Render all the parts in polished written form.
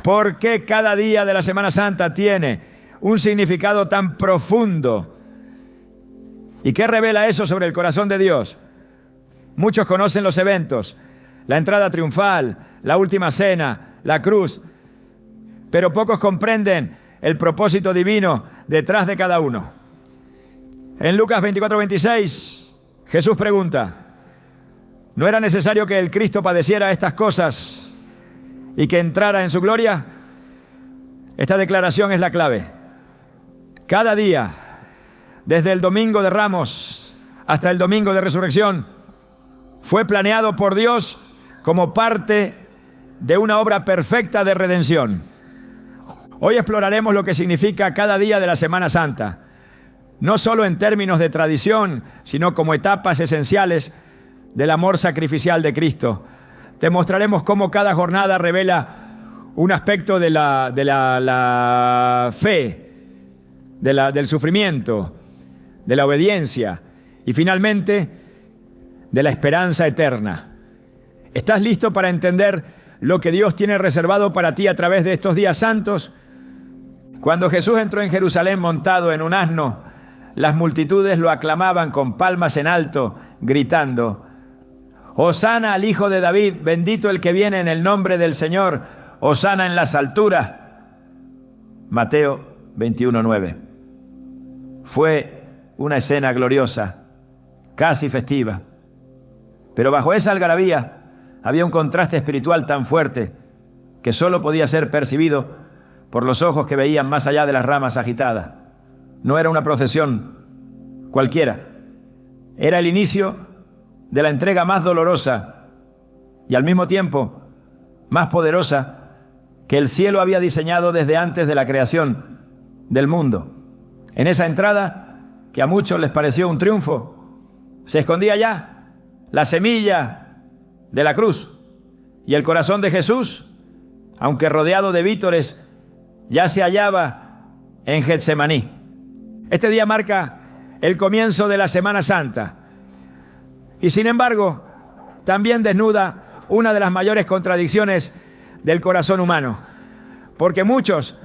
¿Por qué cada día de la Semana Santa tiene un significado tan profundo? ¿Y qué revela eso sobre el corazón de Dios? Muchos conocen los eventos, la entrada triunfal, la última cena, la cruz, pero pocos comprenden el propósito divino detrás de cada uno. En Lucas 24:26, Jesús pregunta: ¿no era necesario que el Cristo padeciera estas cosas y que entrara en su gloria? Esta declaración es la clave. Cada día, desde el Domingo de Ramos hasta el Domingo de Resurrección, fue planeado por Dios como parte de una obra perfecta de redención. Hoy exploraremos lo que significa cada día de la Semana Santa, no solo en términos de tradición, sino como etapas esenciales del amor sacrificial de Cristo. Te mostraremos cómo cada jornada revela un aspecto de la fe, del sufrimiento, de la obediencia y finalmente de la esperanza eterna. ¿Estás listo para entender lo que Dios tiene reservado para ti a través de estos días santos? Cuando Jesús entró en Jerusalén montado en un asno, las multitudes lo aclamaban con palmas en alto, gritando: Hosana al Hijo de David, bendito el que viene en el nombre del Señor, Hosana en las alturas. Mateo 21:9. Fue una escena gloriosa, casi festiva. Pero bajo esa algarabía había un contraste espiritual tan fuerte que solo podía ser percibido por los ojos que veían más allá de las ramas agitadas. No era una procesión cualquiera. Era el inicio de la entrega más dolorosa y al mismo tiempo más poderosa que el cielo había diseñado desde antes de la creación del mundo. En esa entrada, que a muchos les pareció un triunfo, se escondía ya la semilla de la cruz, y el corazón de Jesús, aunque rodeado de vítores, ya se hallaba en Getsemaní. Este día marca el comienzo de la Semana Santa y sin embargo también desnuda una de las mayores contradicciones del corazón humano, porque muchos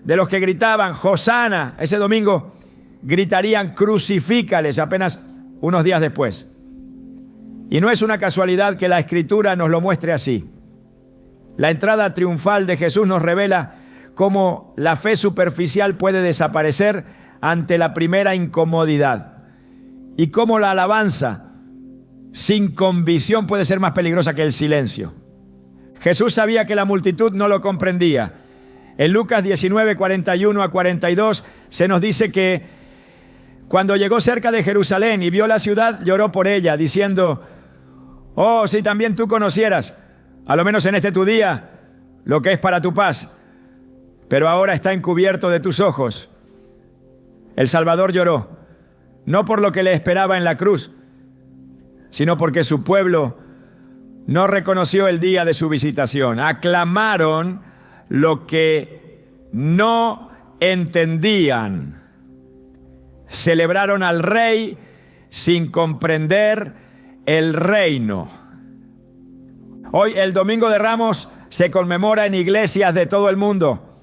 de los que gritaban Hosana ese domingo gritarían crucifícales apenas unos días después. Y no es una casualidad que la Escritura nos lo muestre así. La entrada triunfal de Jesús nos revela cómo la fe superficial puede desaparecer ante la primera incomodidad y cómo la alabanza sin convicción puede ser más peligrosa que el silencio. Jesús sabía que la multitud no lo comprendía. En Lucas 19, 41 a 42 se nos dice que cuando llegó cerca de Jerusalén y vio la ciudad, lloró por ella, diciendo: oh, si también tú conocieras, a lo menos en este tu día, lo que es para tu paz, pero ahora está encubierto de tus ojos. El Salvador lloró, no por lo que le esperaba en la cruz, sino porque su pueblo no reconoció el día de su visitación. Aclamaron lo que no entendían. Celebraron al Rey sin comprender el reino. Hoy, el Domingo de Ramos, se conmemora en iglesias de todo el mundo.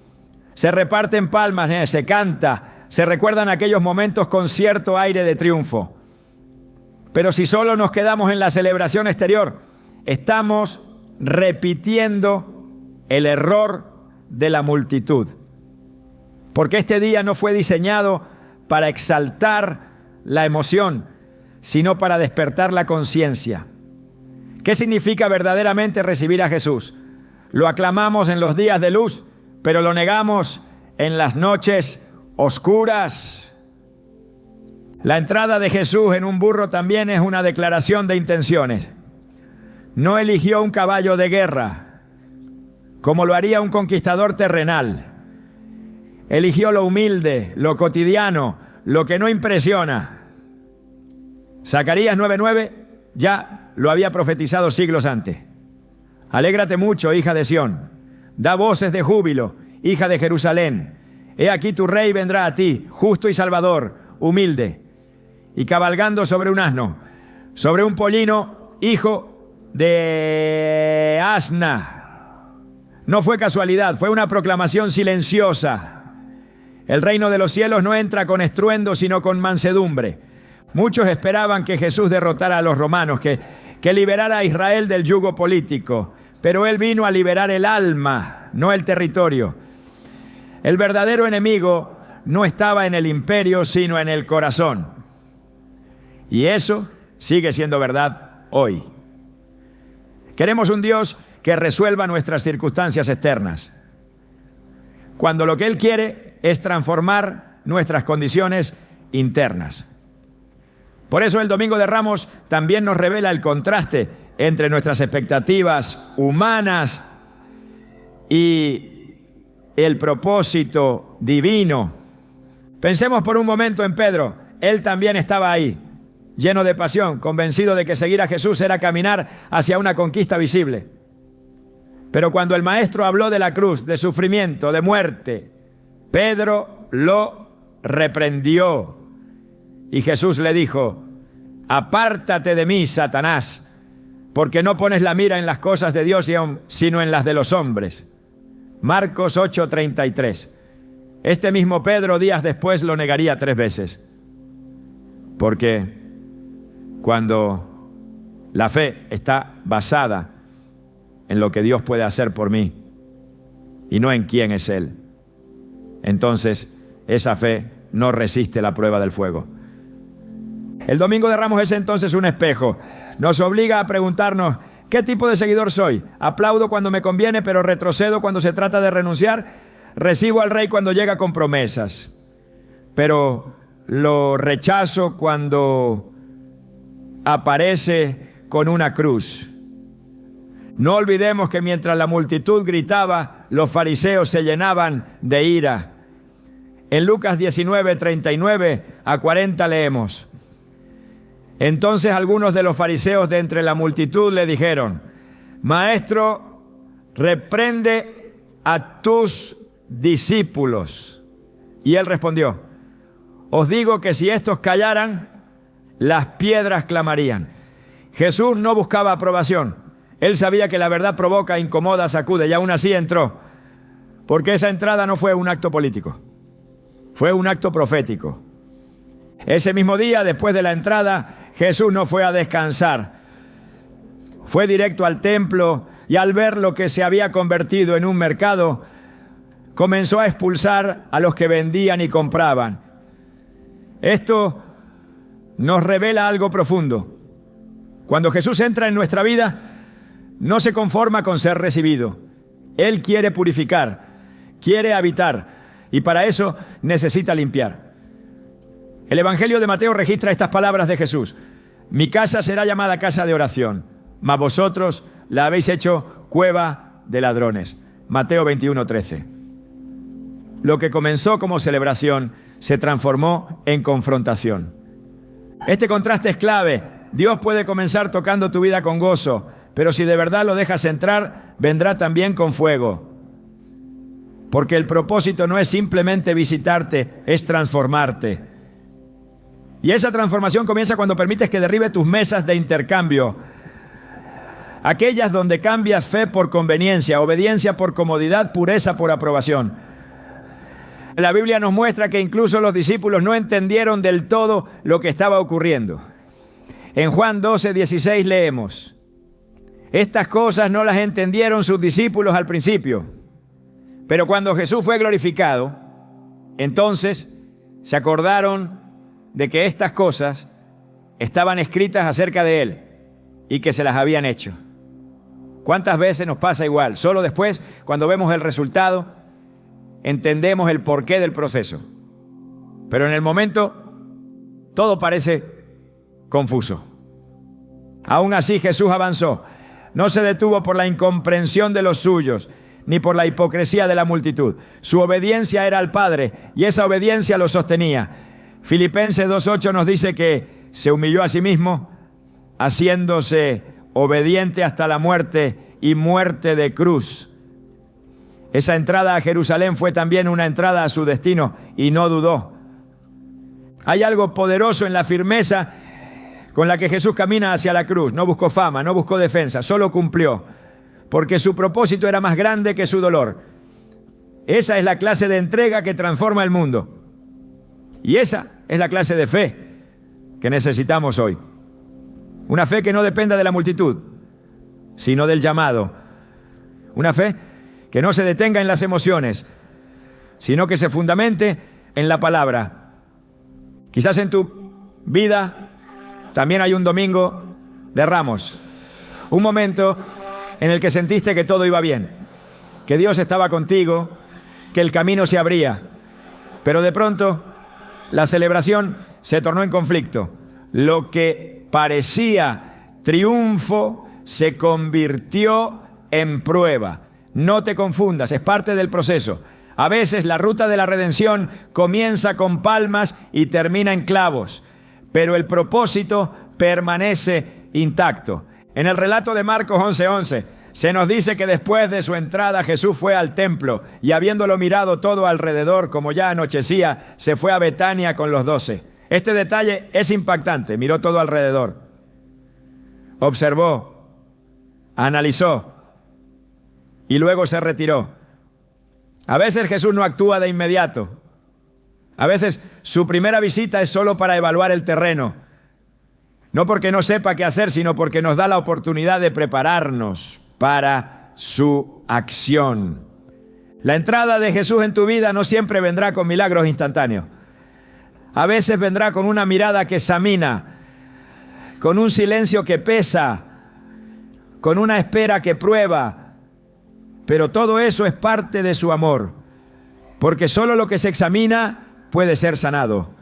Se reparten palmas, se canta, se recuerdan aquellos momentos con cierto aire de triunfo. Pero si solo nos quedamos en la celebración exterior, estamos repitiendo el error de la multitud. Porque este día no fue diseñado para exaltar la emoción, sino para despertar la conciencia. ¿Qué significa verdaderamente recibir a Jesús? Lo aclamamos en los días de luz, pero lo negamos en las noches oscuras. La entrada de Jesús en un burro también es una declaración de intenciones. No eligió un caballo de guerra, como lo haría un conquistador terrenal. Eligió lo humilde, lo cotidiano, lo que no impresiona. Zacarías 9:9 ya lo había profetizado siglos antes. Alégrate mucho, hija de Sión. Da voces de júbilo, hija de Jerusalén. He aquí tu rey vendrá a ti, justo y salvador, humilde, y cabalgando sobre un asno, sobre un pollino, hijo de asna. No fue casualidad, fue una proclamación silenciosa. El reino de los cielos no entra con estruendo, sino con mansedumbre. Muchos esperaban que Jesús derrotara a los romanos, que liberara a Israel del yugo político, pero Él vino a liberar el alma, no el territorio. El verdadero enemigo no estaba en el imperio, sino en el corazón. Y eso sigue siendo verdad hoy. Queremos un Dios que resuelva nuestras circunstancias externas, cuando lo que Él quiere es transformar nuestras condiciones internas. Por eso el Domingo de Ramos también nos revela el contraste entre nuestras expectativas humanas y el propósito divino. Pensemos por un momento en Pedro. Él también estaba ahí, lleno de pasión, convencido de que seguir a Jesús era caminar hacia una conquista visible. Pero cuando el Maestro habló de la cruz, de sufrimiento, de muerte, Pedro lo reprendió. Y Jesús le dijo: apártate de mí, Satanás, porque no pones la mira en las cosas de Dios, sino en las de los hombres. Marcos 8:33. Este mismo Pedro días después lo negaría 3 veces. Porque cuando la fe está basada en lo que Dios puede hacer por mí y no en quién es Él, entonces esa fe no resiste la prueba del fuego. El Domingo de Ramos es entonces un espejo. Nos obliga a preguntarnos: ¿qué tipo de seguidor soy? ¿Aplaudo cuando me conviene, pero retrocedo cuando se trata de renunciar? ¿Recibo al Rey cuando llega con promesas, pero lo rechazo cuando aparece con una cruz? No olvidemos que mientras la multitud gritaba, los fariseos se llenaban de ira. En Lucas 19:39 a 40 leemos: entonces algunos de los fariseos de entre la multitud le dijeron: Maestro, reprende a tus discípulos. Y él respondió: os digo que si estos callaran, las piedras clamarían. Jesús no buscaba aprobación. Él sabía que la verdad provoca, incomoda, sacude, y aún así entró, porque esa entrada no fue un acto político, fue un acto profético. Ese mismo día, después de la entrada, Jesús no fue a descansar. Fue directo al templo y al ver lo que se había convertido en un mercado, comenzó a expulsar a los que vendían y compraban. Esto nos revela algo profundo. Cuando Jesús entra en nuestra vida, no se conforma con ser recibido. Él quiere purificar, quiere habitar, y para eso necesita limpiar. El Evangelio de Mateo registra estas palabras de Jesús: mi casa será llamada casa de oración, mas vosotros la habéis hecho cueva de ladrones. Mateo 21:13. Lo que comenzó como celebración se transformó en confrontación. Este contraste es clave. Dios puede comenzar tocando tu vida con gozo, pero si de verdad lo dejas entrar, vendrá también con fuego. Porque el propósito no es simplemente visitarte, es transformarte. Y esa transformación comienza cuando permites que derribe tus mesas de intercambio. Aquellas donde cambias fe por conveniencia, obediencia por comodidad, pureza por aprobación. La Biblia nos muestra que incluso los discípulos no entendieron del todo lo que estaba ocurriendo. En Juan 12:16 leemos: estas cosas no las entendieron sus discípulos al principio, pero cuando Jesús fue glorificado, entonces se acordaron de que estas cosas estaban escritas acerca de Él y que se las habían hecho. ¿Cuántas veces nos pasa igual? Solo después, cuando vemos el resultado, entendemos el porqué del proceso. Pero en el momento, todo parece confuso. Aún así, Jesús avanzó. No se detuvo por la incomprensión de los suyos, ni por la hipocresía de la multitud. Su obediencia era al Padre, y esa obediencia lo sostenía. Filipenses 2:8 nos dice que se humilló a sí mismo, haciéndose obediente hasta la muerte y muerte de cruz. Esa entrada a Jerusalén fue también una entrada a su destino, y no dudó. Hay algo poderoso en la firmeza con la que Jesús camina hacia la cruz. No buscó fama, no buscó defensa, solo cumplió. porque su propósito era más grande que su dolor. Esa es la clase de entrega que transforma el mundo. Y esa es la clase de fe que necesitamos hoy. Una fe que no dependa de la multitud, sino del llamado. Una fe que no se detenga en las emociones, sino que se fundamente en la palabra. Quizás en tu vida también hay un domingo de Ramos, un momento en el que sentiste que todo iba bien, que Dios estaba contigo, que el camino se abría, pero de pronto la celebración se tornó en conflicto. Lo que parecía triunfo se convirtió en prueba. No te confundas, es parte del proceso. A veces la ruta de la redención comienza con palmas y termina en clavos, pero el propósito permanece intacto. En el relato de Marcos 11:11 se nos dice que después de su entrada Jesús fue al templo y habiéndolo mirado todo alrededor, como ya anochecía, se fue a Betania con los 12. Este detalle es impactante. Miró todo alrededor, observó, analizó y luego se retiró. A veces Jesús no actúa de inmediato. A veces su primera visita es solo para evaluar el terreno. No porque no sepa qué hacer, sino porque nos da la oportunidad de prepararnos para su acción. La entrada de Jesús en tu vida no siempre vendrá con milagros instantáneos. A veces vendrá con una mirada que examina, con un silencio que pesa, con una espera que prueba. Pero todo eso es parte de su amor, porque solo lo que se examina puede ser sanado.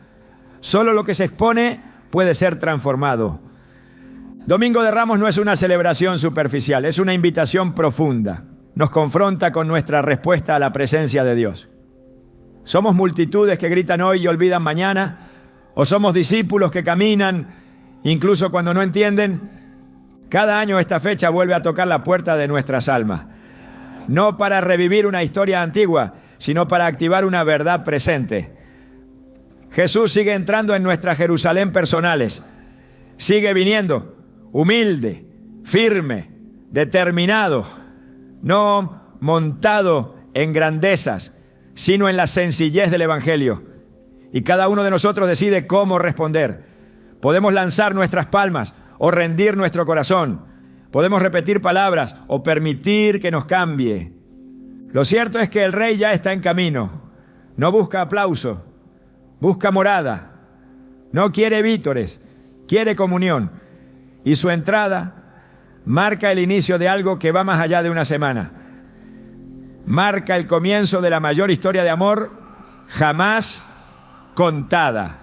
Solo lo que se expone puede ser transformado. Domingo de Ramos no es una celebración superficial, es una invitación profunda. Nos confronta con nuestra respuesta a la presencia de Dios. ¿Somos multitudes que gritan hoy y olvidan mañana? ¿O somos discípulos que caminan incluso cuando no entienden? Cada año esta fecha vuelve a tocar la puerta de nuestras almas. No para revivir una historia antigua, sino para activar una verdad presente. Jesús sigue entrando en nuestra Jerusalén personales. Sigue viniendo, humilde, firme, determinado, no montado en grandezas, sino en la sencillez del Evangelio. Y cada uno de nosotros decide cómo responder. Podemos lanzar nuestras palmas o rendir nuestro corazón. Podemos repetir palabras o permitir que nos cambie. Lo cierto es que el Rey ya está en camino. No busca aplauso, busca morada. No quiere vítores, quiere comunión. Y su entrada marca el inicio de algo que va más allá de una semana. Marca el comienzo de la mayor historia de amor jamás contada.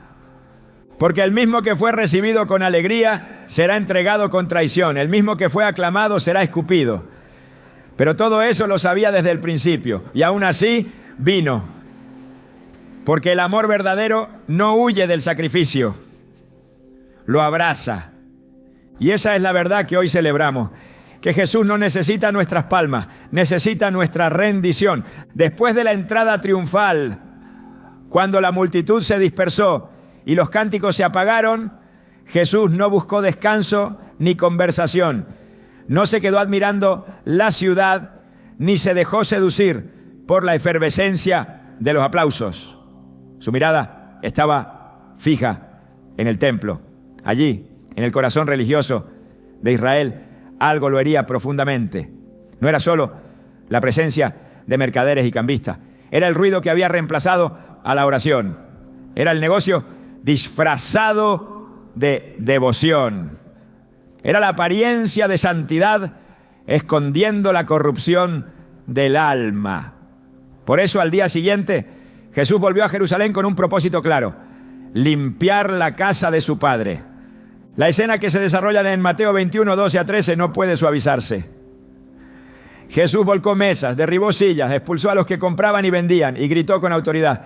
Porque el mismo que fue recibido con alegría será entregado con traición. El mismo que fue aclamado será escupido. Pero todo eso lo sabía desde el principio. Y aún así vino. Porque el amor verdadero no huye del sacrificio. Lo abraza. Y esa es la verdad que hoy celebramos. Que Jesús no necesita nuestras palmas, necesita nuestra rendición. Después de la entrada triunfal, cuando la multitud se dispersó y los cánticos se apagaron, Jesús no buscó descanso ni conversación. No se quedó admirando la ciudad, ni se dejó seducir por la efervescencia de los aplausos. Su mirada estaba fija en el templo. Allí, en el corazón religioso de Israel, algo lo hería profundamente. No era solo la presencia de mercaderes y cambistas. Era el ruido que había reemplazado a la oración. Era el negocio disfrazado de devoción. Era la apariencia de santidad escondiendo la corrupción del alma. Por eso al día siguiente Jesús volvió a Jerusalén con un propósito claro: limpiar la casa de su Padre. La escena que se desarrolla en Mateo 21, 12 a 13 no puede suavizarse. Jesús volcó mesas, derribó sillas, expulsó a los que compraban y vendían y gritó con autoridad: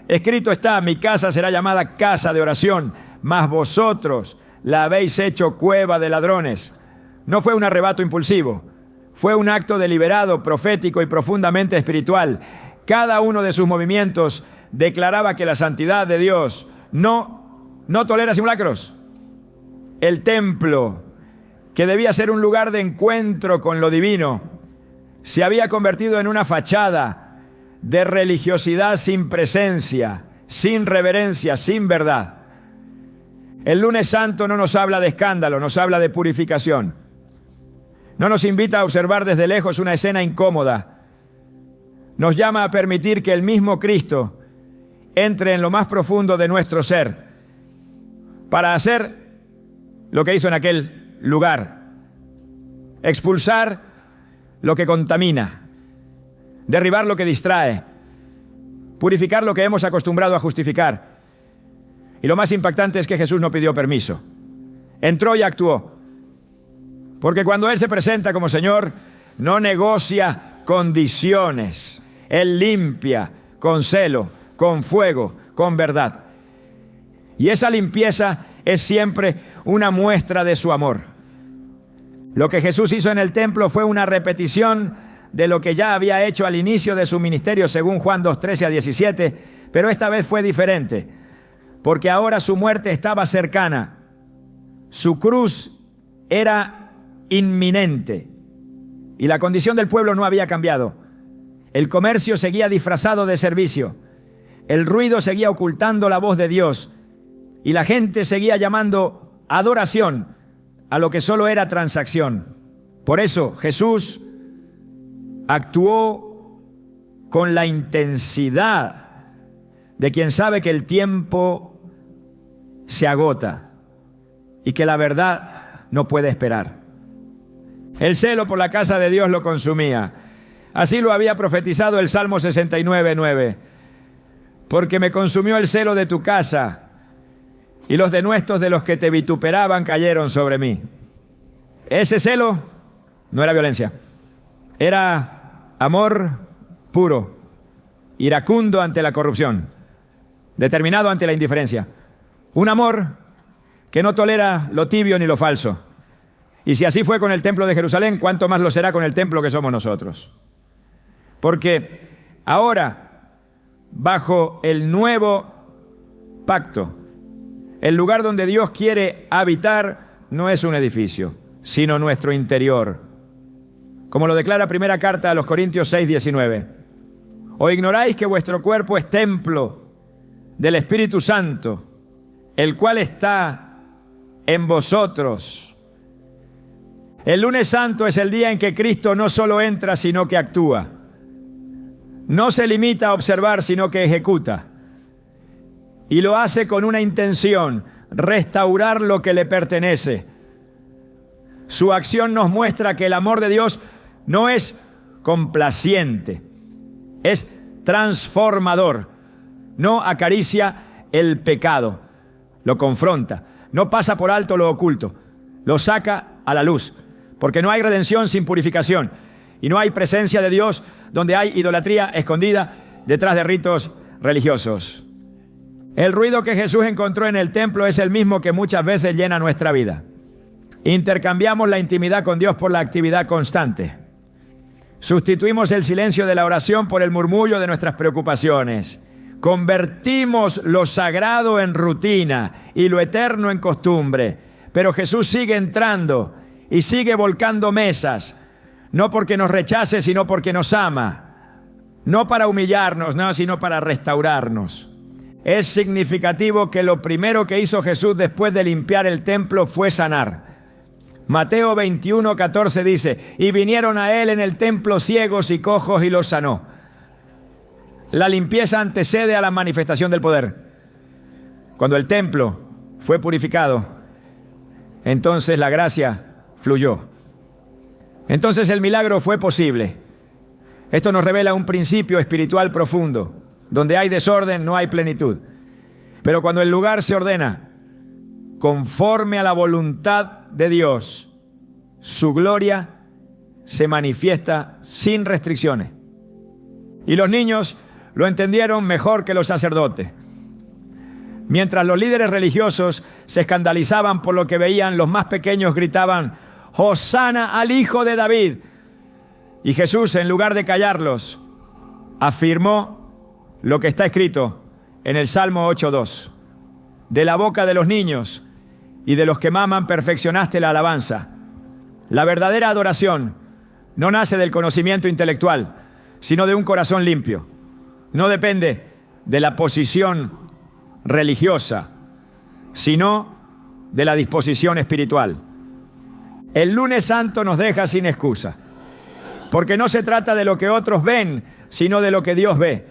escrito está, mi casa será llamada casa de oración, mas vosotros la habéis hecho cueva de ladrones. No fue un arrebato impulsivo, fue un acto deliberado, profético y profundamente espiritual. Cada uno de sus movimientos declaraba que la santidad de Dios no tolera simulacros. El templo, que debía ser un lugar de encuentro con lo divino, se había convertido en una fachada de religiosidad sin presencia, sin reverencia, sin verdad. El lunes santo no nos habla de escándalo, nos habla de purificación. No nos invita a observar desde lejos una escena incómoda. Nos llama a permitir que el mismo Cristo entre en lo más profundo de nuestro ser para hacer lo que hizo en aquel lugar: expulsar lo que contamina, derribar lo que distrae, purificar lo que hemos acostumbrado a justificar. Y lo más impactante es que Jesús no pidió permiso. Entró y actuó. Porque cuando Él se presenta como Señor, no negocia condiciones. Él limpia con celo, con fuego, con verdad. Y esa limpieza es siempre una muestra de su amor. Lo que Jesús hizo en el templo fue una repetición de lo que ya había hecho al inicio de su ministerio, según Juan 2:13-17, pero esta vez fue diferente, porque ahora su muerte estaba cercana. Su cruz era inminente y la condición del pueblo no había cambiado. El comercio seguía disfrazado de servicio, el ruido seguía ocultando la voz de Dios y la gente seguía llamando adoración a lo que solo era transacción. Por eso Jesús actuó con la intensidad de quien sabe que el tiempo se agota y que la verdad no puede esperar. El celo por la casa de Dios lo consumía. Así lo había profetizado el Salmo 69:9. Porque me consumió el celo de tu casa, y los denuestos de los que te vituperaban cayeron sobre mí. Ese celo no era violencia, era amor puro, iracundo ante la corrupción, determinado ante la indiferencia. Un amor que no tolera lo tibio ni lo falso. Y si así fue con el templo de Jerusalén, ¿cuánto más lo será con el templo que somos nosotros? Porque ahora, bajo el nuevo pacto, el lugar donde Dios quiere habitar no es un edificio, sino nuestro interior. Como lo declara primera carta a los Corintios 6:19. ¿O ignoráis que vuestro cuerpo es templo del Espíritu Santo, el cual está en vosotros? El lunes santo es el día en que Cristo no solo entra, sino que actúa. No se limita a observar, sino que ejecuta. Y lo hace con una intención: restaurar lo que le pertenece. Su acción nos muestra que el amor de Dios no es complaciente, es transformador. No acaricia el pecado, lo confronta. No pasa por alto lo oculto, lo saca a la luz. Porque no hay redención sin purificación. Y no hay presencia de Dios donde hay idolatría escondida detrás de ritos religiosos. El ruido que Jesús encontró en el templo es el mismo que muchas veces llena nuestra vida. Intercambiamos la intimidad con Dios por la actividad constante. Sustituimos el silencio de la oración por el murmullo de nuestras preocupaciones. Convertimos lo sagrado en rutina y lo eterno en costumbre. Pero Jesús sigue entrando y sigue volcando mesas, no porque nos rechace, sino porque nos ama. No para humillarnos, no, sino para restaurarnos. Es significativo que lo primero que hizo Jesús después de limpiar el templo fue sanar. Mateo 21:14 dice: y vinieron a él en el templo ciegos y cojos y los sanó. La limpieza antecede a la manifestación del poder. Cuando el templo fue purificado, entonces la gracia fluyó. Entonces el milagro fue posible. Esto nos revela un principio espiritual profundo. Donde hay desorden no hay plenitud. Pero cuando el lugar se ordena conforme a la voluntad de Dios, su gloria se manifiesta sin restricciones. Y los niños lo entendieron mejor que los sacerdotes. Mientras los líderes religiosos se escandalizaban por lo que veían, los más pequeños gritaban: ¡Hosana al Hijo de David! Y Jesús, en lugar de callarlos, afirmó lo que está escrito en el Salmo 8:2. De la boca de los niños y de los que maman perfeccionaste la alabanza. La verdadera adoración no nace del conocimiento intelectual, sino de un corazón limpio. No depende de la posición religiosa, sino de la disposición espiritual. El lunes santo nos deja sin excusa, porque no se trata de lo que otros ven, sino de lo que Dios ve.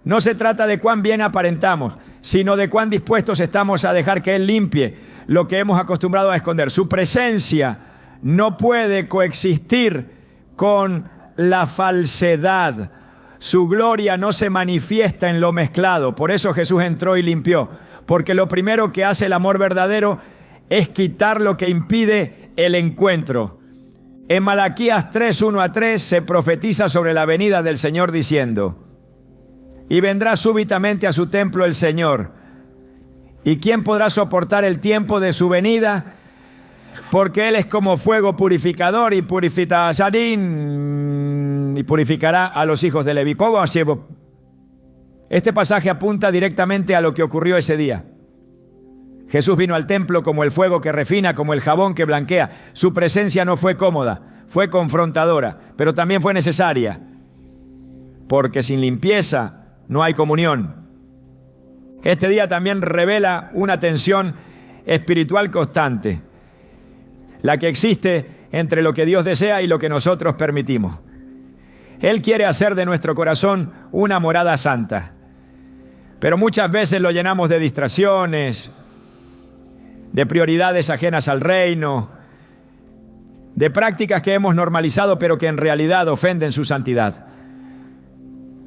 No se trata de cuán bien aparentamos, sino de cuán dispuestos estamos a dejar que Él limpie lo que hemos acostumbrado a esconder. Su presencia no puede coexistir con la falsedad. Su gloria no se manifiesta en lo mezclado. Por eso Jesús entró y limpió. Porque lo primero que hace el amor verdadero es quitar lo que impide el encuentro. En Malaquías 3, 1-3 se profetiza sobre la venida del Señor diciendo: y vendrá súbitamente a su templo el Señor. ¿Y quién podrá soportar el tiempo de su venida? Porque Él es como fuego purificador y purificará a los hijos de Leví. Este pasaje apunta directamente a lo que ocurrió ese día. Jesús vino al templo como el fuego que refina, como el jabón que blanquea. Su presencia no fue cómoda, fue confrontadora, pero también fue necesaria. Porque sin limpieza no hay comunión. Este día también revela una tensión espiritual constante, la que existe entre lo que Dios desea y lo que nosotros permitimos. Él quiere hacer de nuestro corazón una morada santa, pero muchas veces lo llenamos de distracciones, de prioridades ajenas al reino, de prácticas que hemos normalizado pero que en realidad ofenden su santidad.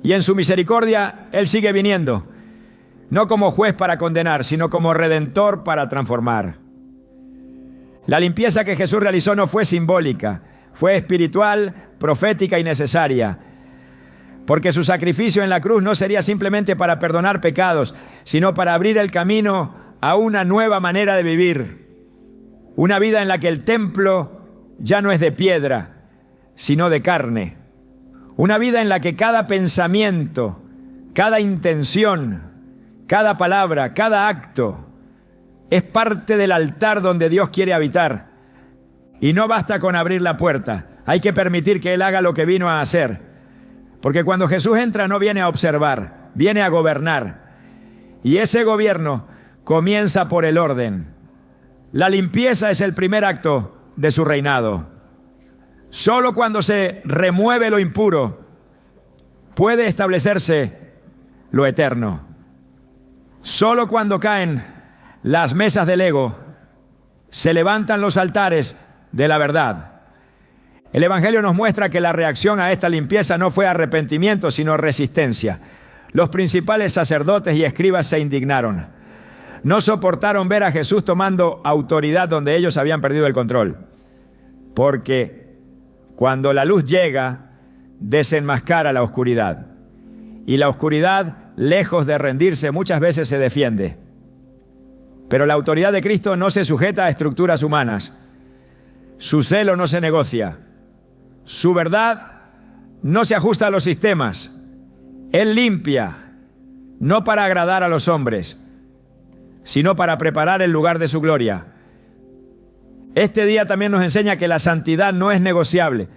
Y en su misericordia Él sigue viniendo, no como juez para condenar, sino como redentor para transformar. La limpieza que Jesús realizó no fue simbólica, fue espiritual, profética y necesaria. Porque su sacrificio en la cruz no sería simplemente para perdonar pecados, sino para abrir el camino a una nueva manera de vivir. Una vida en la que el templo ya no es de piedra, sino de carne. Una vida en la que cada pensamiento, cada intención, cada palabra, cada acto es parte del altar donde Dios quiere habitar. Y no basta con abrir la puerta, hay que permitir que Él haga lo que vino a hacer. Porque cuando Jesús entra no viene a observar, viene a gobernar. Y ese gobierno comienza por el orden. La limpieza es el primer acto de su reinado. Solo cuando se remueve lo impuro puede establecerse lo eterno. Solo cuando caen las mesas del ego se levantan los altares de la verdad. El Evangelio nos muestra que la reacción a esta limpieza no fue arrepentimiento, sino resistencia. Los principales sacerdotes y escribas se indignaron. No soportaron ver a Jesús tomando autoridad donde ellos habían perdido el control. Porque cuando la luz llega, desenmascara la oscuridad. Y la oscuridad, lejos de rendirse, muchas veces se defiende. Pero la autoridad de Cristo no se sujeta a estructuras humanas. Su celo no se negocia. Su verdad no se ajusta a los sistemas. Él limpia, no para agradar a los hombres, sino para preparar el lugar de su gloria. Este día también nos enseña que la santidad no es negociable.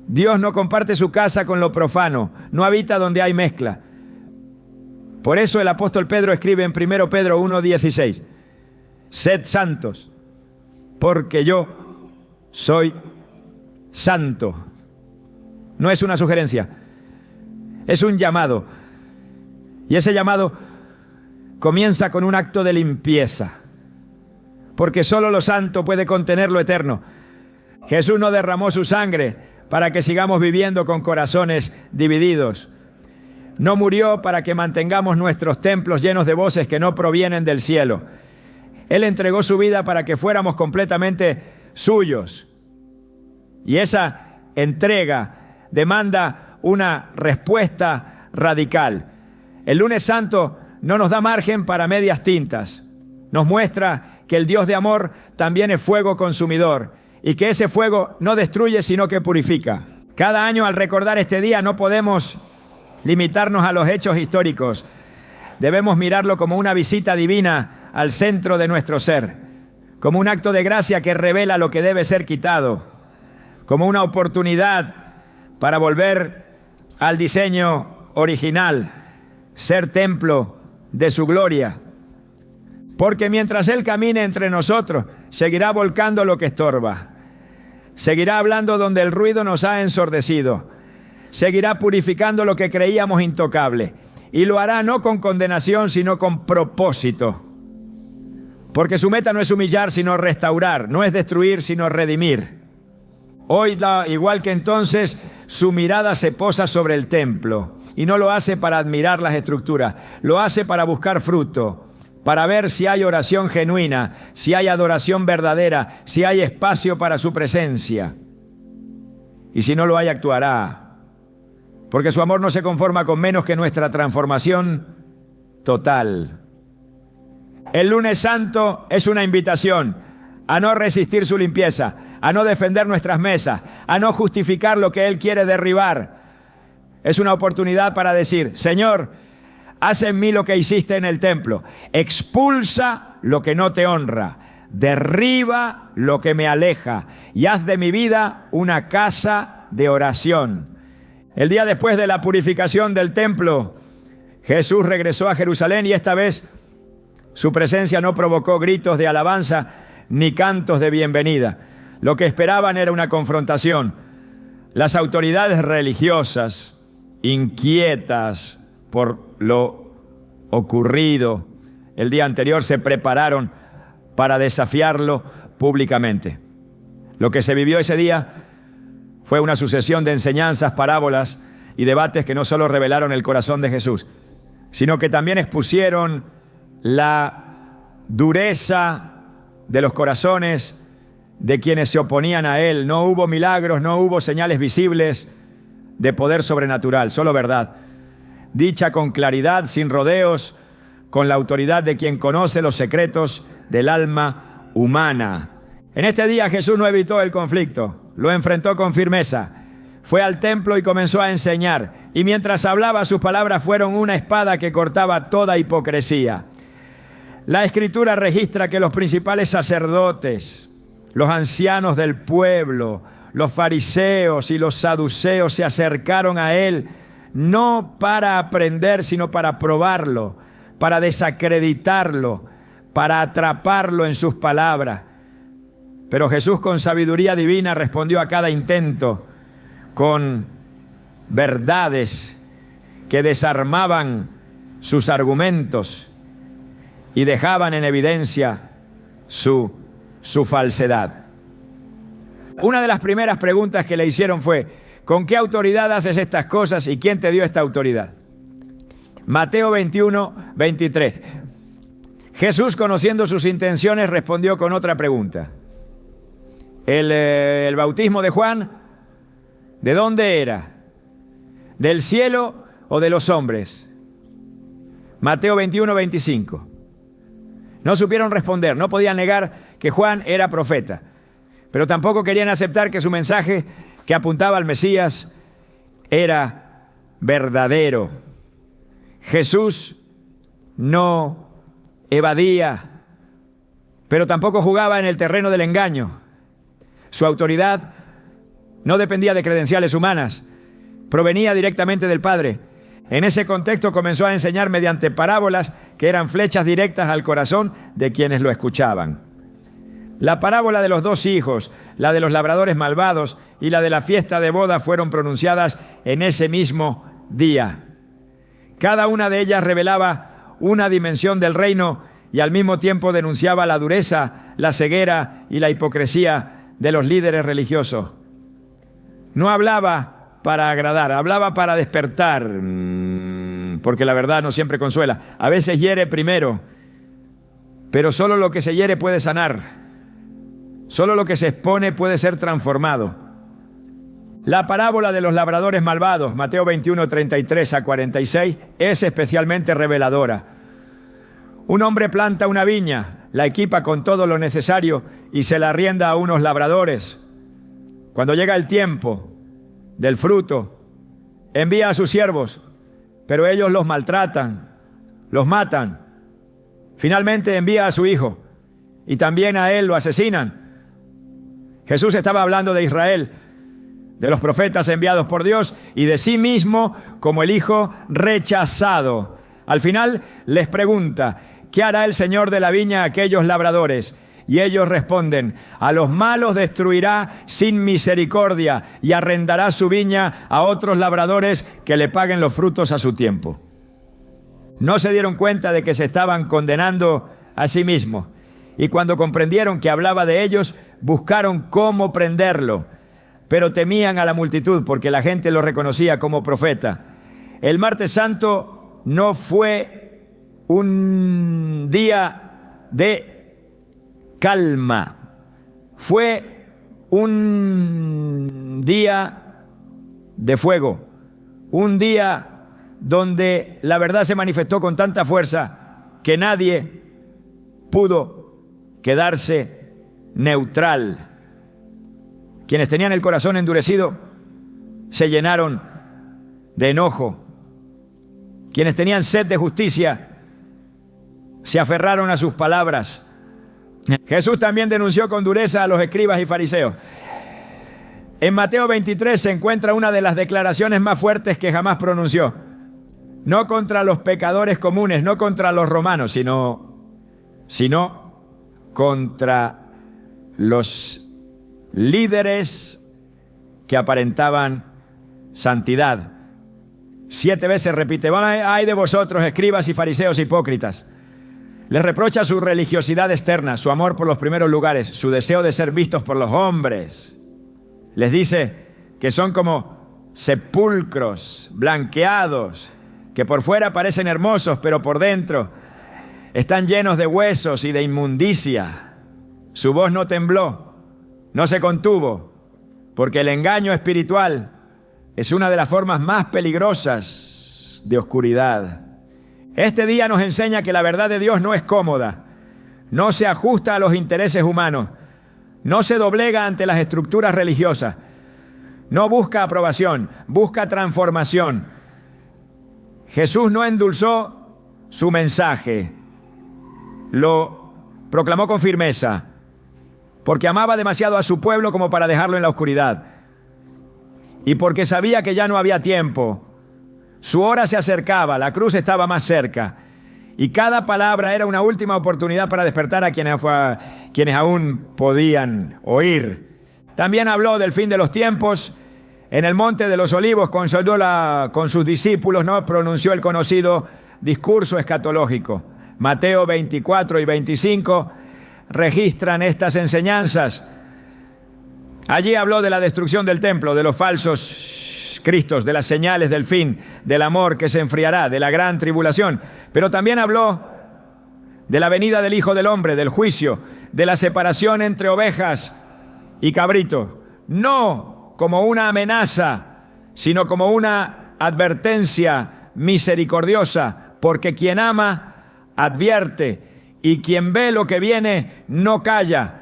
Dios no comparte su casa con lo profano, no habita donde hay mezcla. Por eso el apóstol Pedro escribe en 1 Pedro 1:16, sed santos, porque yo soy santo. No es una sugerencia, es un llamado. Y ese llamado comienza con un acto de limpieza, porque solo lo santo puede contener lo eterno. Jesús no derramó su sangre para que sigamos viviendo con corazones divididos. No murió para que mantengamos nuestros templos llenos de voces que no provienen del cielo. Él entregó su vida para que fuéramos completamente suyos. Y esa entrega demanda una respuesta radical. El lunes santo no nos da margen para medias tintas. Nos muestra que el Dios de amor también es fuego consumidor y que ese fuego no destruye sino que purifica. Cada año al recordar este día no podemos limitarnos a los hechos históricos. Debemos mirarlo como una visita divina al centro de nuestro ser, como un acto de gracia que revela lo que debe ser quitado, como una oportunidad para volver al diseño original, ser templo de su gloria. Porque mientras Él camine entre nosotros, seguirá volcando lo que estorba, seguirá hablando donde el ruido nos ha ensordecido, seguirá purificando lo que creíamos intocable, y lo hará no con condenación, sino con propósito. Porque su meta no es humillar, sino restaurar, no es destruir, sino redimir. Hoy, igual que entonces, su mirada se posa sobre el templo, y no lo hace para admirar las estructuras, lo hace para buscar fruto, para ver si hay oración genuina, si hay adoración verdadera, si hay espacio para su presencia. Y si no lo hay, actuará. Porque su amor no se conforma con menos que nuestra transformación total. El lunes santo es una invitación a no resistir su limpieza, a no defender nuestras mesas, a no justificar lo que Él quiere derribar. Es una oportunidad para decir: Señor, haz en mí lo que hiciste en el templo. Expulsa lo que no te honra, derriba lo que me aleja y haz de mi vida una casa de oración. El día después de la purificación del templo, Jesús regresó a Jerusalén y esta vez su presencia no provocó gritos de alabanza ni cantos de bienvenida. Lo que esperaban era una confrontación. Las autoridades religiosas, inquietas por lo ocurrido el día anterior, se prepararon para desafiarlo públicamente. Lo que se vivió ese día fue una sucesión de enseñanzas, parábolas y debates que no solo revelaron el corazón de Jesús, sino que también expusieron la dureza de los corazones de quienes se oponían a Él. No hubo milagros, no hubo señales visibles de poder sobrenatural, solo verdad, dicha con claridad, sin rodeos, con la autoridad de quien conoce los secretos del alma humana. En este día Jesús no evitó el conflicto, lo enfrentó con firmeza. Fue al templo y comenzó a enseñar, y mientras hablaba sus palabras fueron una espada que cortaba toda hipocresía. La Escritura registra que los principales sacerdotes, los ancianos del pueblo, los fariseos y los saduceos se acercaron a Él no para aprender, sino para probarlo, para desacreditarlo, para atraparlo en sus palabras. Pero Jesús, con sabiduría divina, respondió a cada intento con verdades que desarmaban sus argumentos y dejaban en evidencia su falsedad. Una de las primeras preguntas que le hicieron fue: ¿con qué autoridad haces estas cosas y quién te dio esta autoridad? Mateo 21, 23. Jesús, conociendo sus intenciones, respondió con otra pregunta. El bautismo de Juan, ¿de dónde era? ¿Del cielo o de los hombres? Mateo 21, 25. No supieron responder, no podían negar que Juan era profeta, pero tampoco querían aceptar que su mensaje, que apuntaba al Mesías, era verdadero. Jesús no evadía, pero tampoco jugaba en el terreno del engaño. Su autoridad no dependía de credenciales humanas, provenía directamente del Padre. En ese contexto comenzó a enseñar mediante parábolas que eran flechas directas al corazón de quienes lo escuchaban. La parábola de los 2 hijos, la de los labradores malvados y la de la fiesta de boda fueron pronunciadas en ese mismo día. Cada una de ellas revelaba una dimensión del reino y al mismo tiempo denunciaba la dureza, la ceguera y la hipocresía de los líderes religiosos. No hablaba para agradar, hablaba para despertar, porque la verdad no siempre consuela. A veces hiere primero, pero solo lo que se hiere puede sanar. Solo lo que se expone puede ser transformado. La parábola de los labradores malvados, Mateo 21, 33 a 46, es especialmente reveladora. Un hombre planta una viña, la equipa con todo lo necesario y se la arrienda a unos labradores. Cuando llega el tiempo del fruto, envía a sus siervos, pero ellos los maltratan, los matan. Finalmente envía a su hijo y también a él lo asesinan. Jesús estaba hablando de Israel, de los profetas enviados por Dios y de sí mismo como el hijo rechazado. Al final les pregunta: ¿qué hará el Señor de la viña a aquellos labradores? Y ellos responden: a los malos destruirá sin misericordia y arrendará su viña a otros labradores que le paguen los frutos a su tiempo. No se dieron cuenta de que se estaban condenando a sí mismos, y cuando comprendieron que hablaba de ellos, buscaron cómo prenderlo, pero temían a la multitud porque la gente lo reconocía como profeta. El martes santo no fue un día de calma, fue un día de fuego, un día donde la verdad se manifestó con tanta fuerza que nadie pudo quedarse neutral. Quienes tenían el corazón endurecido se llenaron de enojo. Quienes tenían sed de justicia se aferraron a sus palabras. Jesús también denunció con dureza a los escribas y fariseos. En Mateo 23 se encuentra una de las declaraciones más fuertes que jamás pronunció. No contra los pecadores comunes, no contra los romanos, sino contra los líderes que aparentaban santidad. 7 veces repite: ay de vosotros, escribas y fariseos hipócritas. Les reprocha su religiosidad externa, su amor por los primeros lugares, su deseo de ser vistos por los hombres. Les dice que son como sepulcros blanqueados, que por fuera parecen hermosos, pero por dentro están llenos de huesos y de inmundicia. Su voz no tembló, no se contuvo, porque el engaño espiritual es una de las formas más peligrosas de oscuridad. Este día nos enseña que la verdad de Dios no es cómoda, no se ajusta a los intereses humanos, no se doblega ante las estructuras religiosas, no busca aprobación, busca transformación. Jesús no endulzó su mensaje, lo proclamó con firmeza, porque amaba demasiado a su pueblo como para dejarlo en la oscuridad, y porque sabía que ya no había tiempo. Su hora se acercaba, la cruz estaba más cerca, y cada palabra era una última oportunidad para despertar a quienes aún podían oír. También habló del fin de los tiempos. En el Monte de los Olivos consoló con sus discípulos, ¿no? Pronunció el conocido discurso escatológico. Mateo 24 y 25 registran estas enseñanzas. Allí habló de la destrucción del templo, de los falsos cristos, de las señales del fin, del amor que se enfriará, de la gran tribulación. Pero también habló de la venida del Hijo del Hombre, del juicio, de la separación entre ovejas y cabritos. No como una amenaza, sino como una advertencia misericordiosa, porque quien ama, advierte, y quien ve lo que viene, no calla.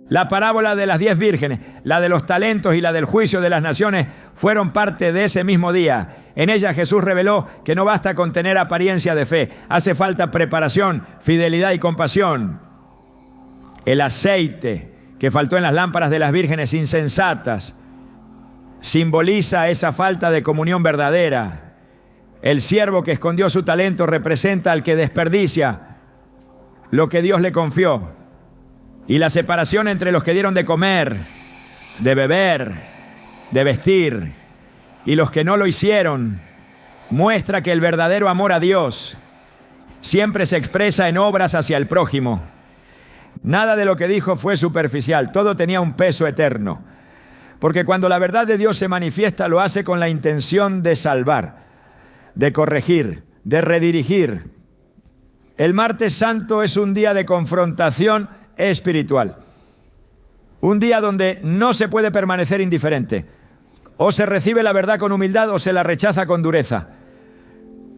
La parábola de las 10 vírgenes, la de los talentos y la del juicio de las naciones fueron parte de ese mismo día. En ella Jesús reveló que no basta con tener apariencia de fe, hace falta preparación, fidelidad y compasión. El aceite que faltó en las lámparas de las vírgenes insensatas simboliza esa falta de comunión verdadera. El siervo que escondió su talento representa al que desperdicia lo que Dios le confió. Y la separación entre los que dieron de comer, de beber, de vestir, y los que no lo hicieron, muestra que el verdadero amor a Dios siempre se expresa en obras hacia el prójimo. Nada de lo que dijo fue superficial, todo tenía un peso eterno. Porque cuando la verdad de Dios se manifiesta, lo hace con la intención de salvar, de corregir, de redirigir. El martes santo es un día de confrontación espiritual. Un día donde no se puede permanecer indiferente. O se recibe la verdad con humildad o se la rechaza con dureza.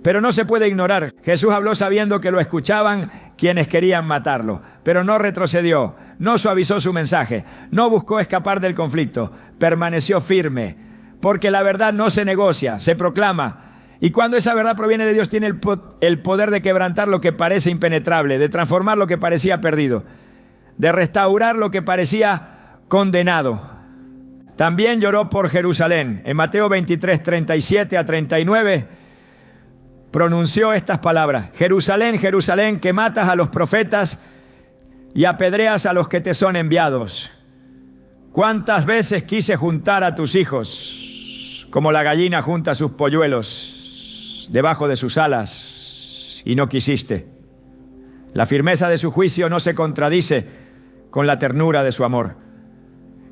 Pero no se puede ignorar. Jesús habló sabiendo que lo escuchaban quienes querían matarlo, pero no retrocedió, no suavizó su mensaje, no buscó escapar del conflicto, permaneció firme, porque la verdad no se negocia, se proclama. Y cuando esa verdad proviene de Dios, tiene el poder de quebrantar lo que parece impenetrable, de transformar lo que parecía perdido, de restaurar lo que parecía condenado. También lloró por Jerusalén. En Mateo 23, 37 a 39, pronunció estas palabras: Jerusalén, Jerusalén, que matas a los profetas y apedreas a los que te son enviados. ¿Cuántas veces quise juntar a tus hijos, como la gallina junta sus polluelos debajo de sus alas, y no quisiste? La firmeza de su juicio no se contradice con la ternura de su amor.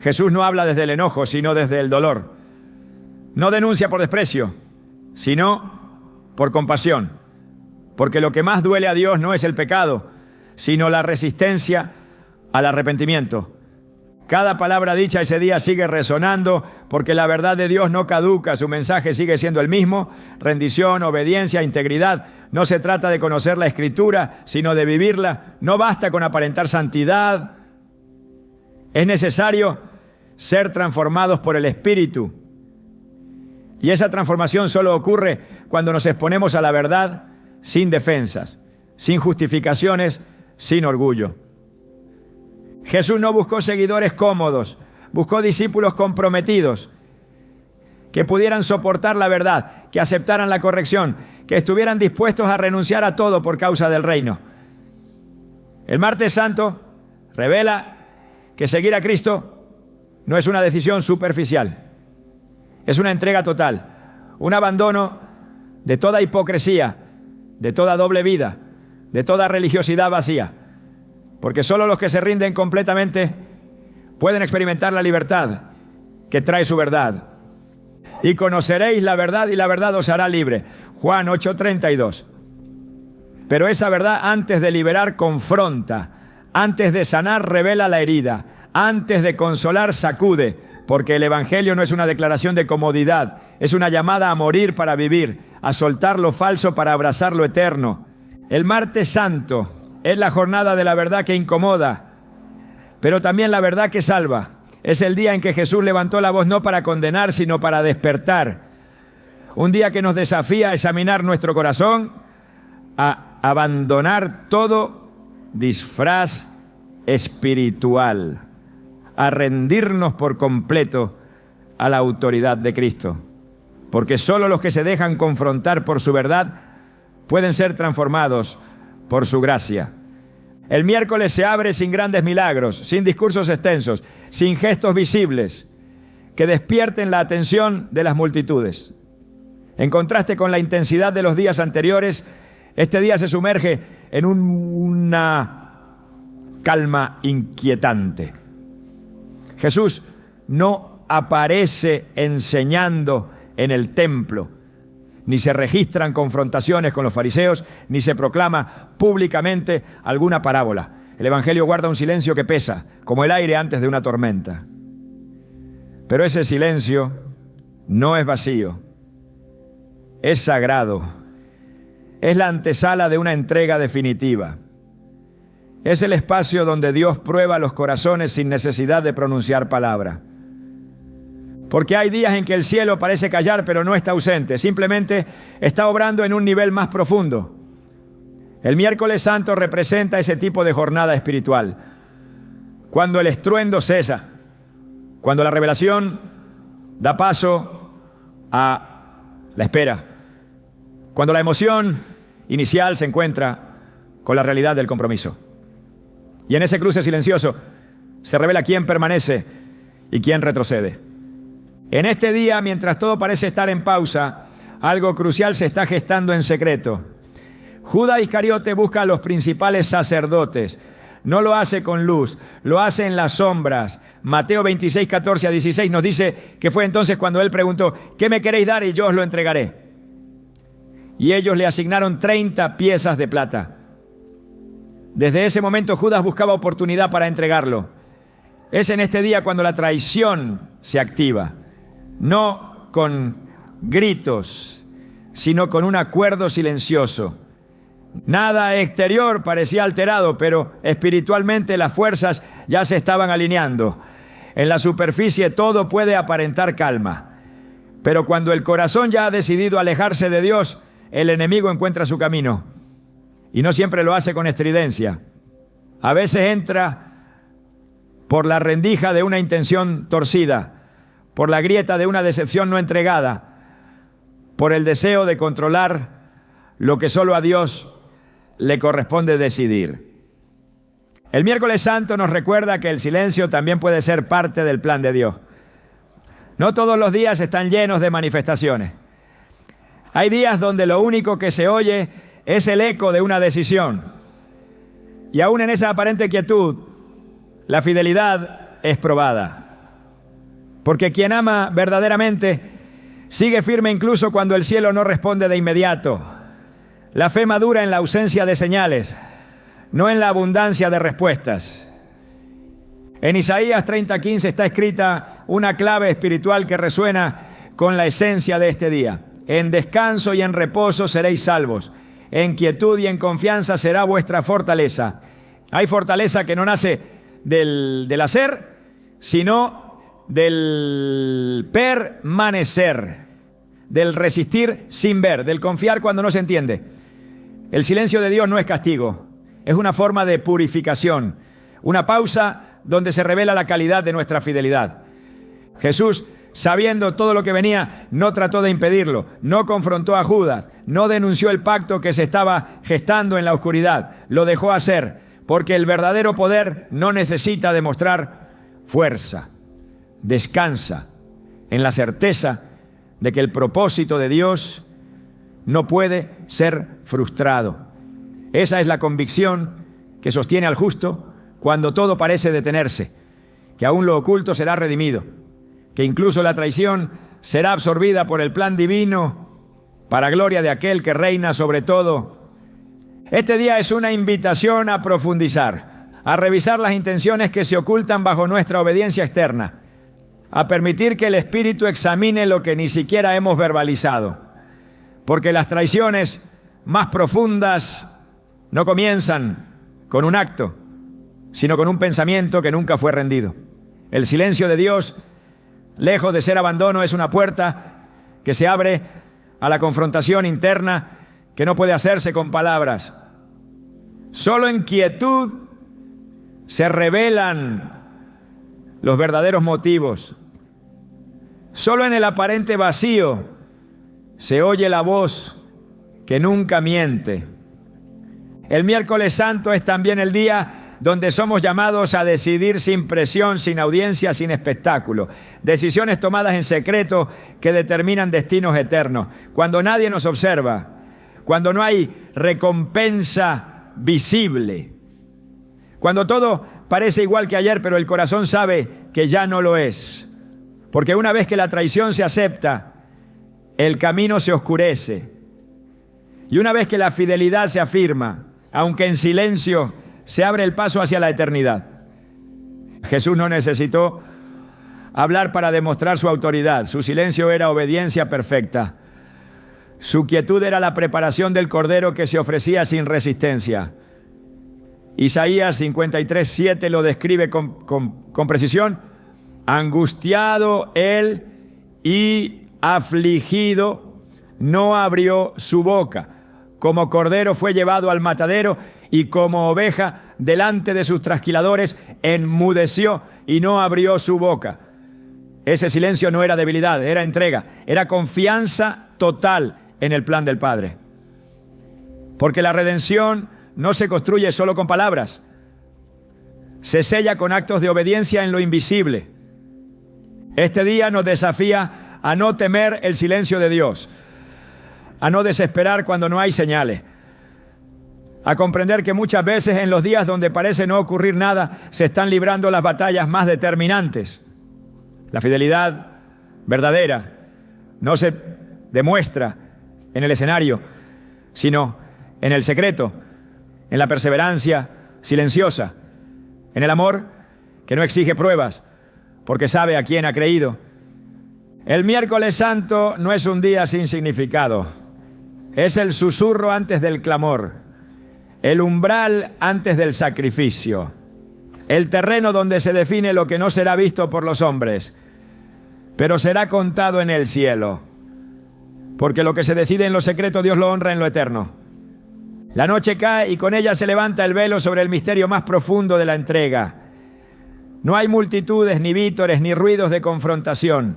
Jesús no habla desde el enojo, sino desde el dolor. No denuncia por desprecio, sino por compasión. Porque lo que más duele a Dios no es el pecado, sino la resistencia al arrepentimiento. Cada palabra dicha ese día sigue resonando, porque la verdad de Dios no caduca, su mensaje sigue siendo el mismo: rendición, obediencia, integridad. No se trata de conocer la Escritura, sino de vivirla. No basta con aparentar santidad. Es necesario ser transformados por el Espíritu. Y esa transformación solo ocurre cuando nos exponemos a la verdad sin defensas, sin justificaciones, sin orgullo. Jesús no buscó seguidores cómodos, buscó discípulos comprometidos, que pudieran soportar la verdad, que aceptaran la corrección, que estuvieran dispuestos a renunciar a todo por causa del reino. El Martes Santo revela que seguir a Cristo no es una decisión superficial, es una entrega total, un abandono de toda hipocresía, de toda doble vida, de toda religiosidad vacía. Porque solo los que se rinden completamente pueden experimentar la libertad que trae su verdad. Y conoceréis la verdad, y la verdad os hará libre. Juan 8:32. Pero esa verdad, antes de liberar, confronta. Antes de sanar, revela la herida. Antes de consolar, sacude. Porque el Evangelio no es una declaración de comodidad. Es una llamada a morir para vivir, a soltar lo falso para abrazar lo eterno. El Martes Santo es la jornada de la verdad que incomoda, pero también la verdad que salva. Es el día en que Jesús levantó la voz no para condenar, sino para despertar. Un día que nos desafía a examinar nuestro corazón, a abandonar todo disfraz espiritual, a rendirnos por completo a la autoridad de Cristo. Porque solo los que se dejan confrontar por su verdad pueden ser transformados por su gracia. El miércoles se abre sin grandes milagros, sin discursos extensos, sin gestos visibles que despierten la atención de las multitudes. En contraste con la intensidad de los días anteriores, este día se sumerge en una calma inquietante. Jesús no aparece enseñando en el templo, ni se registran confrontaciones con los fariseos, ni se proclama públicamente alguna parábola. El Evangelio guarda un silencio que pesa, como el aire antes de una tormenta. Pero ese silencio no es vacío, es sagrado. Es la antesala de una entrega definitiva. Es el espacio donde Dios prueba los corazones sin necesidad de pronunciar palabra. Porque hay días en que el cielo parece callar, pero no está ausente. Simplemente está obrando en un nivel más profundo. El miércoles santo representa ese tipo de jornada espiritual. Cuando el estruendo cesa. Cuando la revelación da paso a la espera. Cuando la emoción inicial se encuentra con la realidad del compromiso. Y en ese cruce silencioso se revela quién permanece y quién retrocede. En este día, mientras todo parece estar en pausa, algo crucial se está gestando en secreto. Judas Iscariote busca a los principales sacerdotes. No lo hace con luz, lo hace en las sombras. Mateo 26, 14 a 16 nos dice que fue entonces cuando él preguntó: ¿qué me queréis dar? Y yo os lo entregaré. Y ellos le asignaron 30 piezas de plata. Desde ese momento Judas buscaba oportunidad para entregarlo. Es en este día cuando la traición se activa. No con gritos, sino con un acuerdo silencioso. Nada exterior parecía alterado, pero espiritualmente las fuerzas ya se estaban alineando. En la superficie todo puede aparentar calma, pero cuando el corazón ya ha decidido alejarse de Dios, el enemigo encuentra su camino. Y no siempre lo hace con estridencia. A veces entra por la rendija de una intención torcida, por la grieta de una decepción no entregada, por el deseo de controlar lo que solo a Dios le corresponde decidir. El miércoles santo nos recuerda que el silencio también puede ser parte del plan de Dios. No todos los días están llenos de manifestaciones. Hay días donde lo único que se oye es el eco de una decisión. Y aún en esa aparente quietud, la fidelidad es probada. Porque quien ama verdaderamente sigue firme incluso cuando el cielo no responde de inmediato. La fe madura en la ausencia de señales, no en la abundancia de respuestas. En Isaías 30:15 está escrita una clave espiritual que resuena con la esencia de este día. En descanso y en reposo seréis salvos. En quietud y en confianza será vuestra fortaleza. Hay fortaleza que no nace del hacer, sino del permanecer, del resistir sin ver, del confiar cuando no se entiende. El silencio de Dios no es castigo, es una forma de purificación, una pausa donde se revela la calidad de nuestra fidelidad. Jesús, sabiendo todo lo que venía, no trató de impedirlo, no confrontó a Judas, no denunció el pacto que se estaba gestando en la oscuridad, lo dejó hacer, porque el verdadero poder no necesita demostrar fuerza. Descansa en la certeza de que el propósito de Dios no puede ser frustrado. Esa es la convicción que sostiene al justo cuando todo parece detenerse, que aún lo oculto será redimido, que incluso la traición será absorbida por el plan divino para gloria de aquel que reina sobre todo. Este día es una invitación a profundizar, a revisar las intenciones que se ocultan bajo nuestra obediencia externa, a permitir que el Espíritu examine lo que ni siquiera hemos verbalizado, porque las traiciones más profundas no comienzan con un acto, sino con un pensamiento que nunca fue rendido. El silencio de Dios, lejos de ser abandono, es una puerta que se abre a la confrontación interna que no puede hacerse con palabras. Solo en quietud se revelan los verdaderos motivos. Solo en el aparente vacío se oye la voz que nunca miente. El miércoles santo es también el día donde somos llamados a decidir sin presión, sin audiencia, sin espectáculo. Decisiones tomadas en secreto que determinan destinos eternos. Cuando nadie nos observa, cuando no hay recompensa visible, cuando todo parece igual que ayer, pero el corazón sabe que ya no lo es. Porque una vez que la traición se acepta, el camino se oscurece. Y una vez que la fidelidad se afirma, aunque en silencio, se abre el paso hacia la eternidad. Jesús no necesitó hablar para demostrar su autoridad. Su silencio era obediencia perfecta. Su quietud era la preparación del Cordero que se ofrecía sin resistencia. Isaías 53:7 lo describe con precisión. Angustiado él y afligido, no abrió su boca. Como cordero fue llevado al matadero y como oveja delante de sus trasquiladores enmudeció y no abrió su boca. Ese silencio no era debilidad, era entrega, era confianza total en el plan del Padre. Porque la redención no se construye solo con palabras, se sella con actos de obediencia en lo invisible. Este día nos desafía a no temer el silencio de Dios, a no desesperar cuando no hay señales, a comprender que muchas veces en los días donde parece no ocurrir nada, se están librando las batallas más determinantes. La fidelidad verdadera no se demuestra en el escenario, sino en el secreto, en la perseverancia silenciosa, en el amor que no exige pruebas, porque sabe a quién ha creído. El miércoles santo no es un día sin significado, es el susurro antes del clamor, el umbral antes del sacrificio, el terreno donde se define lo que no será visto por los hombres, pero será contado en el cielo, porque lo que se decide en lo secreto Dios lo honra en lo eterno. La noche cae y con ella se levanta el velo sobre el misterio más profundo de la entrega. No hay multitudes, ni vítores, ni ruidos de confrontación.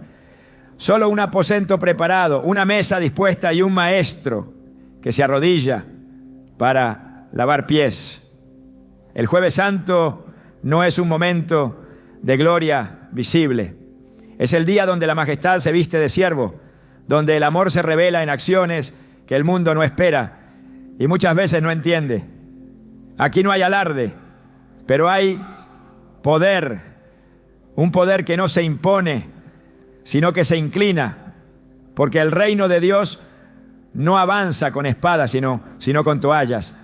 Solo un aposento preparado, una mesa dispuesta y un maestro que se arrodilla para lavar pies. El Jueves Santo no es un momento de gloria visible. Es el día donde la majestad se viste de siervo, donde el amor se revela en acciones que el mundo no espera y muchas veces no entiende. Aquí no hay alarde, pero hay poder, un poder que no se impone, sino que se inclina, porque el reino de Dios no avanza con espadas, sino con toallas.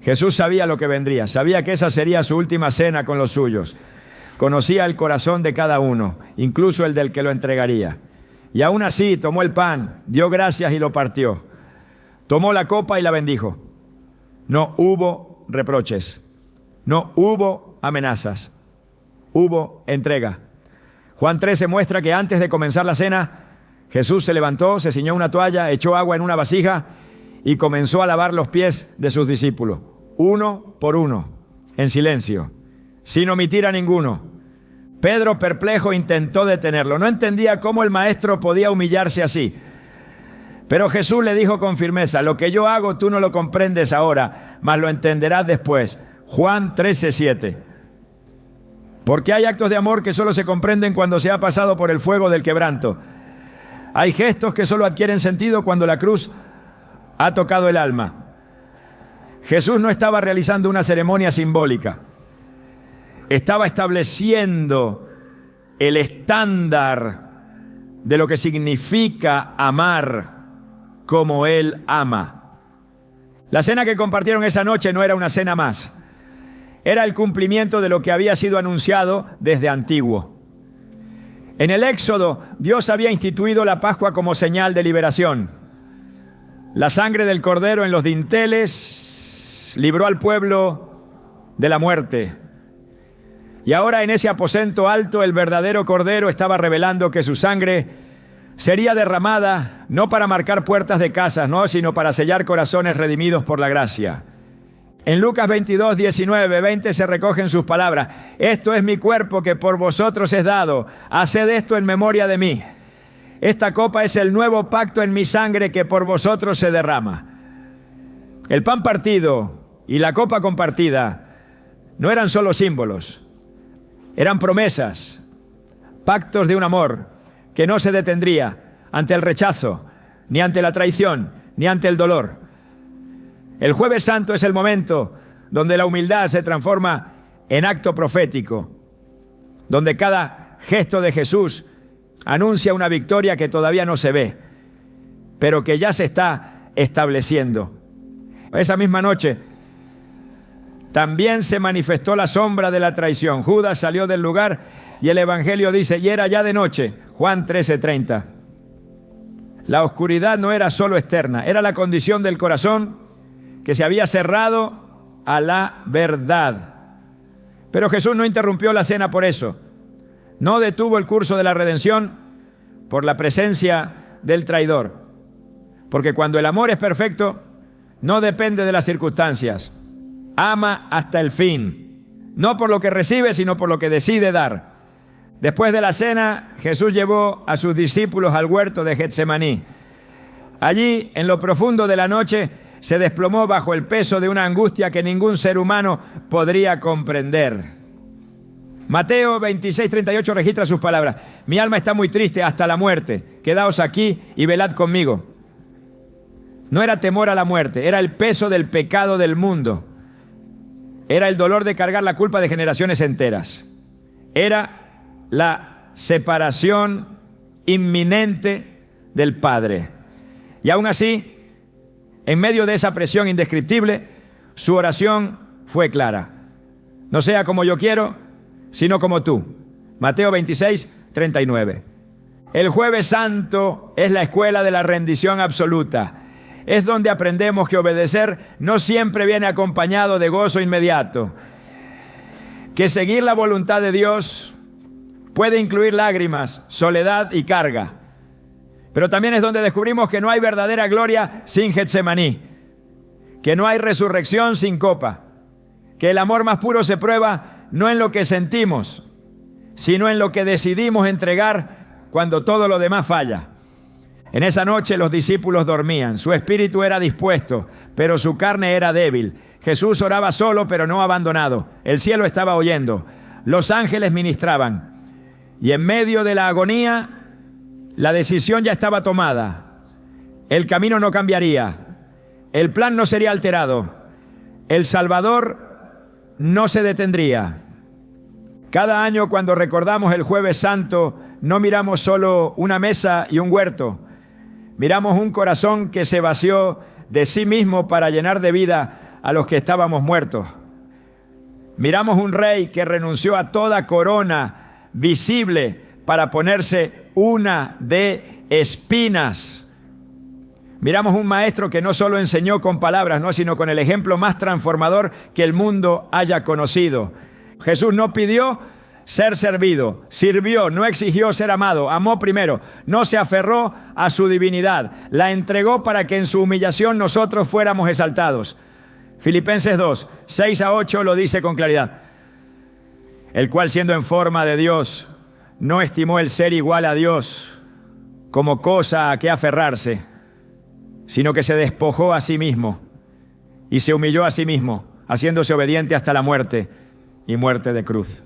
Jesús sabía lo que vendría, sabía que esa sería su última cena con los suyos. Conocía el corazón de cada uno, incluso el del que lo entregaría. Y aún así tomó el pan, dio gracias y lo partió. Tomó la copa y la bendijo. No hubo reproches, no hubo amenazas, hubo entrega. Juan 13 muestra que antes de comenzar la cena, Jesús se levantó, se ciñó una toalla, echó agua en una vasija y comenzó a lavar los pies de sus discípulos, uno por uno, en silencio, sin omitir a ninguno. Pedro, perplejo, intentó detenerlo. No entendía cómo el maestro podía humillarse así. Pero Jesús le dijo con firmeza: lo que yo hago tú no lo comprendes ahora, mas lo entenderás después. Juan 13:7. Porque hay actos de amor que solo se comprenden cuando se ha pasado por el fuego del quebranto. Hay gestos que solo adquieren sentido cuando la cruz ha tocado el alma. Jesús no estaba realizando una ceremonia simbólica. Estaba estableciendo el estándar de lo que significa amar como Él ama. La cena que compartieron esa noche no era una cena más. Era el cumplimiento de lo que había sido anunciado desde antiguo. En el Éxodo, Dios había instituido la Pascua como señal de liberación. La sangre del cordero en los dinteles libró al pueblo de la muerte. Y ahora en ese aposento alto el verdadero cordero estaba revelando que su sangre sería derramada no para marcar puertas de casas, no, sino para sellar corazones redimidos por la gracia. En Lucas 22, 19, 20 se recogen sus palabras: esto es mi cuerpo que por vosotros es dado, haced esto en memoria de mí. Esta copa es el nuevo pacto en mi sangre que por vosotros se derrama. El pan partido y la copa compartida no eran solo símbolos, eran promesas, pactos de un amor que no se detendría ante el rechazo, ni ante la traición, ni ante el dolor. El Jueves Santo es el momento donde la humildad se transforma en acto profético, donde cada gesto de Jesús anuncia una victoria que todavía no se ve, pero que ya se está estableciendo. Esa misma noche también se manifestó la sombra de la traición. Judas salió del lugar y el Evangelio dice: y era ya de noche. Juan 13:30. La oscuridad no era solo externa, era la condición del corazón que se había cerrado a la verdad. Pero Jesús no interrumpió la cena por eso. No detuvo el curso de la redención por la presencia del traidor. Porque cuando el amor es perfecto, no depende de las circunstancias. Ama hasta el fin, no por lo que recibe, sino por lo que decide dar. Después de la cena, Jesús llevó a sus discípulos al huerto de Getsemaní. Allí, en lo profundo de la noche, se desplomó bajo el peso de una angustia que ningún ser humano podría comprender. Mateo 26:38 registra sus palabras: mi alma está muy triste hasta la muerte, quedaos aquí y velad conmigo. No era temor a la muerte, era el peso del pecado del mundo. Era el dolor de cargar la culpa de generaciones enteras. Era la separación inminente del Padre. Y aún así, en medio de esa presión indescriptible, su oración fue clara: no sea como yo quiero, sino como tú. Mateo 26:39. El Jueves Santo es la escuela de la rendición absoluta. Es donde aprendemos que obedecer no siempre viene acompañado de gozo inmediato. Que seguir la voluntad de Dios puede incluir lágrimas, soledad y carga. Pero también es donde descubrimos que no hay verdadera gloria sin Getsemaní, que no hay resurrección sin copa, que el amor más puro se prueba no en lo que sentimos, sino en lo que decidimos entregar cuando todo lo demás falla. En esa noche los discípulos dormían. Su espíritu era dispuesto, pero su carne era débil. Jesús oraba solo, pero no abandonado. El cielo estaba oyendo. Los ángeles ministraban. Y en medio de la agonía, la decisión ya estaba tomada. El camino no cambiaría. El plan no sería alterado. El Salvador no se detendría. Cada año cuando recordamos el Jueves Santo, no miramos solo una mesa y un huerto. Miramos un corazón que se vació de sí mismo para llenar de vida a los que estábamos muertos. Miramos un rey que renunció a toda corona visible para ponerse una de espinas. Miramos un maestro que no solo enseñó con palabras, no, sino con el ejemplo más transformador que el mundo haya conocido. Jesús no pidió ser servido, sirvió, no exigió ser amado, amó primero, no se aferró a su divinidad, la entregó para que en su humillación nosotros fuéramos exaltados. Filipenses 2, 6-8 lo dice con claridad. El cual, siendo en forma de Dios, no estimó el ser igual a Dios como cosa a que aferrarse, sino que se despojó a sí mismo y se humilló a sí mismo, haciéndose obediente hasta la muerte y muerte de cruz.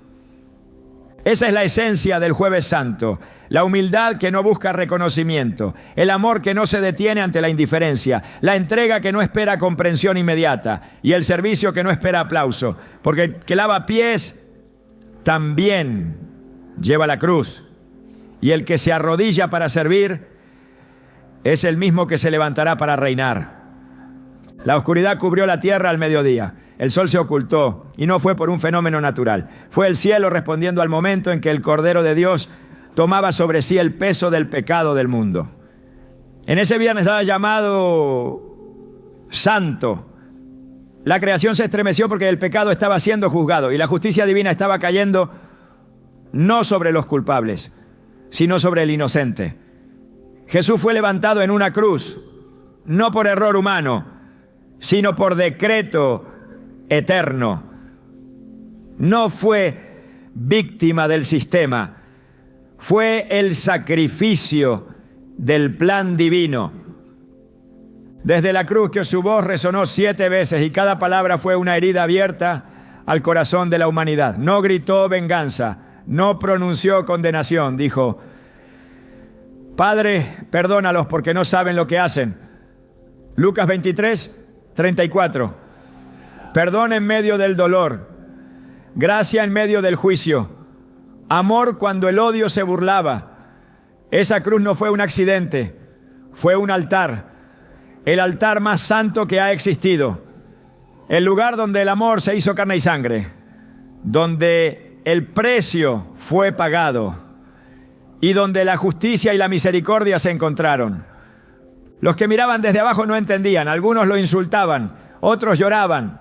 Esa es la esencia del Jueves Santo, la humildad que no busca reconocimiento, el amor que no se detiene ante la indiferencia, la entrega que no espera comprensión inmediata y el servicio que no espera aplauso, porque el que lava pies también lleva la cruz, y el que se arrodilla para servir es el mismo que se levantará para reinar. La oscuridad cubrió la tierra al mediodía. El sol se ocultó y no fue por un fenómeno natural. Fue el cielo respondiendo al momento en que el Cordero de Dios tomaba sobre sí el peso del pecado del mundo. En ese viernes llamado Santo, la creación se estremeció porque el pecado estaba siendo juzgado y la justicia divina estaba cayendo no sobre los culpables, sino sobre el inocente. Jesús fue levantado en una cruz, no por error humano, sino por decreto eterno. No fue víctima del sistema, fue el sacrificio del plan divino. Desde la cruz que su voz resonó 7 veces y cada palabra fue una herida abierta al corazón de la humanidad. No gritó venganza, no pronunció condenación, dijo: Padre, perdónalos porque no saben lo que hacen. Lucas 23, 34. Perdón en medio del dolor, gracia en medio del juicio, amor cuando el odio se burlaba. Esa cruz no fue un accidente, fue un altar, el altar más santo que ha existido, el lugar donde el amor se hizo carne y sangre, donde el precio fue pagado y donde la justicia y la misericordia se encontraron. Los que miraban desde abajo no entendían, algunos lo insultaban, otros lloraban.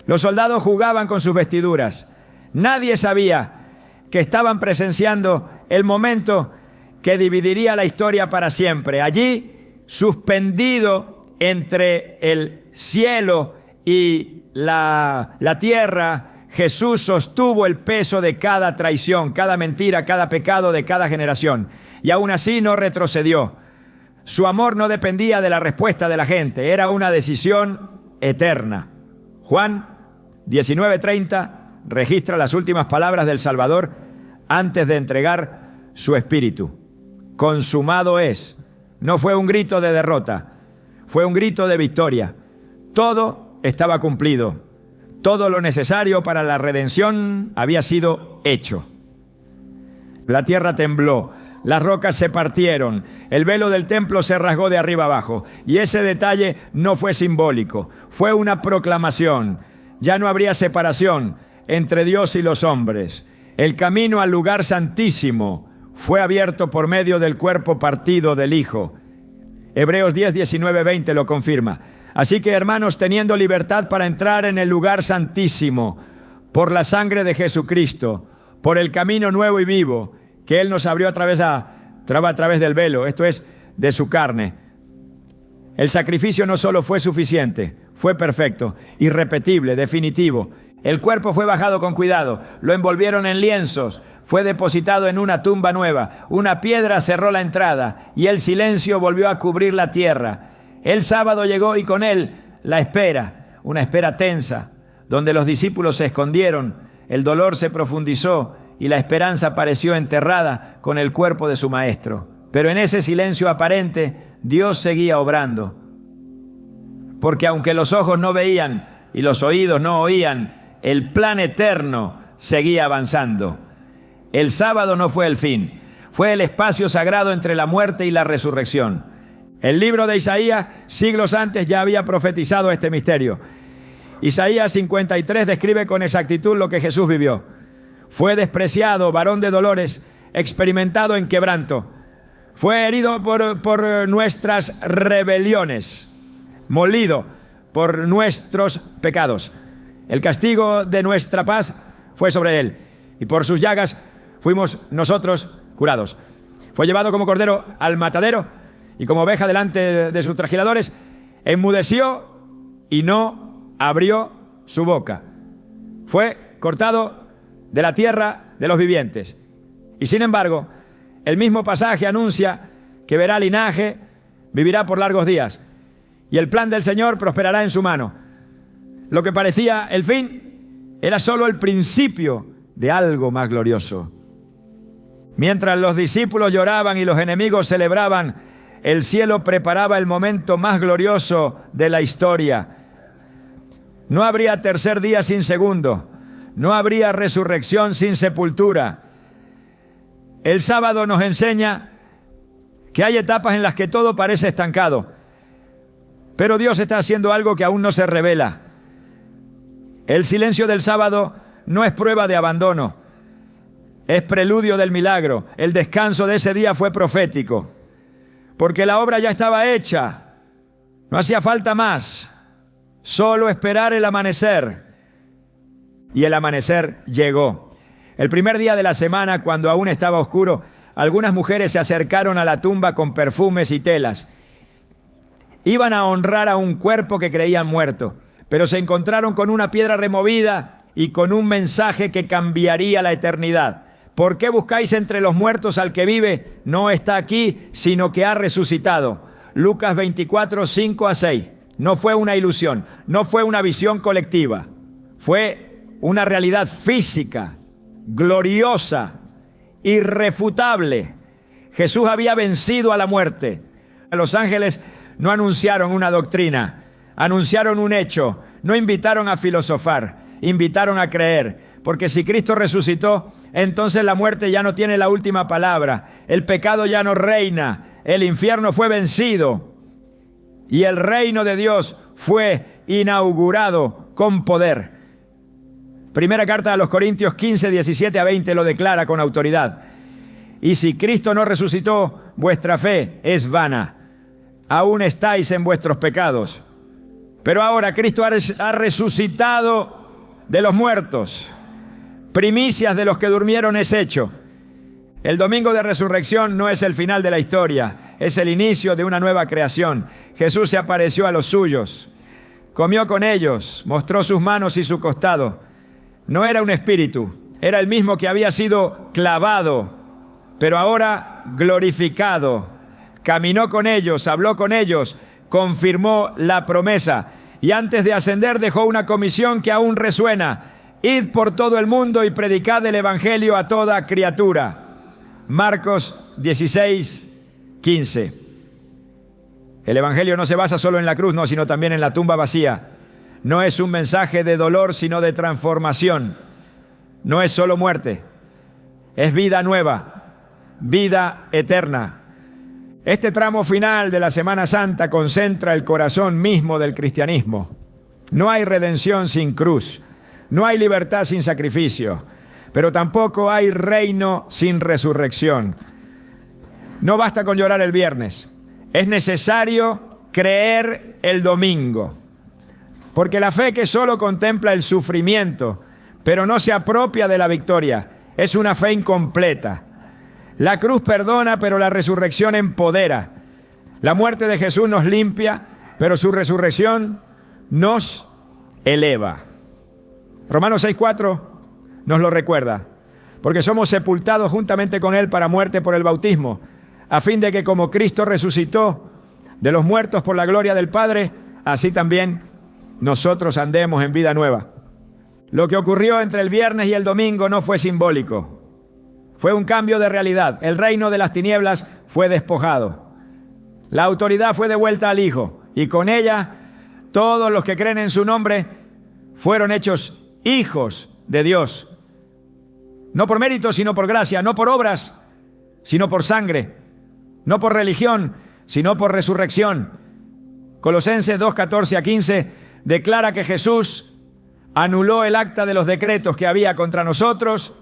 Los soldados jugaban con sus vestiduras. Nadie sabía que estaban presenciando el momento que dividiría la historia para siempre. Allí, suspendido entre el cielo y la tierra, Jesús sostuvo el peso de cada traición, cada mentira, cada pecado de cada generación. Y aún así no retrocedió. Su amor no dependía de la respuesta de la gente, era una decisión eterna. Juan 19:30 registra las últimas palabras del Salvador antes de entregar su espíritu. Consumado es. No fue un grito de derrota, fue un grito de victoria. Todo estaba cumplido. Todo lo necesario para la redención había sido hecho. La tierra tembló, las rocas se partieron, el velo del templo se rasgó de arriba abajo. Y ese detalle no fue simbólico, fue una proclamación. Ya no habría separación entre Dios y los hombres. El camino al lugar santísimo fue abierto por medio del cuerpo partido del Hijo. Hebreos 10, 19, 20 lo confirma. Así que, hermanos, teniendo libertad para entrar en el lugar santísimo, por la sangre de Jesucristo, por el camino nuevo y vivo que Él nos abrió a través del velo, esto es, de su carne. El sacrificio no solo fue suficiente, fue perfecto, irrepetible, definitivo. El cuerpo fue bajado con cuidado, lo envolvieron en lienzos, fue depositado en una tumba nueva. Una piedra cerró la entrada y el silencio volvió a cubrir la tierra. El sábado llegó y con él la espera, una espera tensa, donde los discípulos se escondieron, el dolor se profundizó y la esperanza pareció enterrada con el cuerpo de su maestro. Pero en ese silencio aparente, Dios seguía obrando. Porque aunque los ojos no veían y los oídos no oían, el plan eterno seguía avanzando. El sábado no fue el fin, fue el espacio sagrado entre la muerte y la resurrección. El libro de Isaías, siglos antes, ya había profetizado este misterio. Isaías 53 describe con exactitud lo que Jesús vivió. Fue despreciado, varón de dolores, experimentado en quebranto. Fue herido por nuestras rebeliones, molido por nuestros pecados. El castigo de nuestra paz fue sobre él, y por sus llagas fuimos nosotros curados. Fue llevado como cordero al matadero, y como oveja delante de sus trasquiladores, enmudeció y no abrió su boca. Fue cortado de la tierra de los vivientes. Y sin embargo, el mismo pasaje anuncia que verá linaje, vivirá por largos días, y el plan del Señor prosperará en su mano. Lo que parecía el fin era solo el principio de algo más glorioso. Mientras los discípulos lloraban y los enemigos celebraban, el cielo preparaba el momento más glorioso de la historia. No habría tercer día sin segundo, no habría resurrección sin sepultura. El sábado nos enseña que hay etapas en las que todo parece estancado, pero Dios está haciendo algo que aún no se revela. El silencio del sábado no es prueba de abandono, es preludio del milagro. El descanso de ese día fue profético, porque la obra ya estaba hecha, no hacía falta más, solo esperar el amanecer. Y el amanecer llegó. El primer día de la semana, cuando aún estaba oscuro, algunas mujeres se acercaron a la tumba con perfumes y telas. Iban a honrar a un cuerpo que creían muerto, pero se encontraron con una piedra removida y con un mensaje que cambiaría la eternidad. ¿Por qué buscáis entre los muertos al que vive? No está aquí, sino que ha resucitado. Lucas 24, 5 a 6. No fue una ilusión, no fue una visión colectiva. Fue una realidad física, gloriosa, irrefutable. Jesús había vencido a la muerte. Los ángeles no anunciaron una doctrina, anunciaron un hecho, no invitaron a filosofar, invitaron a creer. Porque si Cristo resucitó, entonces la muerte ya no tiene la última palabra, el pecado ya no reina, el infierno fue vencido y el reino de Dios fue inaugurado con poder. Primera carta a los Corintios 15, 17 a 20 lo declara con autoridad. Y si Cristo no resucitó, vuestra fe es vana. Aún estáis en vuestros pecados. Pero ahora Cristo ha resucitado de los muertos. Primicias de los que durmieron es hecho. El domingo de resurrección no es el final de la historia, es el inicio de una nueva creación. Jesús se apareció a los suyos, comió con ellos, mostró sus manos y su costado. No era un espíritu, era el mismo que había sido clavado, pero ahora glorificado. Caminó con ellos, habló con ellos, confirmó la promesa y antes de ascender dejó una comisión que aún resuena. Id por todo el mundo y predicad el evangelio a toda criatura. Marcos 16, 15. El evangelio no se basa solo en la cruz, no, sino también en la tumba vacía. No es un mensaje de dolor, sino de transformación. No es solo muerte, es vida nueva, vida eterna. Este tramo final de la Semana Santa concentra el corazón mismo del cristianismo. No hay redención sin cruz. No hay libertad sin sacrificio, pero tampoco hay reino sin resurrección. No basta con llorar el viernes, es necesario creer el domingo, porque la fe que solo contempla el sufrimiento, pero no se apropia de la victoria, es una fe incompleta. La cruz perdona, pero la resurrección empodera. La muerte de Jesús nos limpia, pero su resurrección nos eleva. Romanos 6:4 nos lo recuerda. porque somos sepultados juntamente con Él para muerte por el bautismo, a fin de que como Cristo resucitó de los muertos por la gloria del Padre, así también nosotros andemos en vida nueva. Lo que ocurrió entre el viernes y el domingo no fue simbólico, fue un cambio de realidad. El reino de las tinieblas fue despojado. La autoridad fue devuelta al Hijo, y con ella todos los que creen en su nombre fueron hechos hijos de Dios. No por mérito, sino por gracia, no por obras, sino por sangre, no por religión, sino por resurrección. Colosenses 2:14-15 declara que Jesús anuló el acta de los decretos que había contra nosotros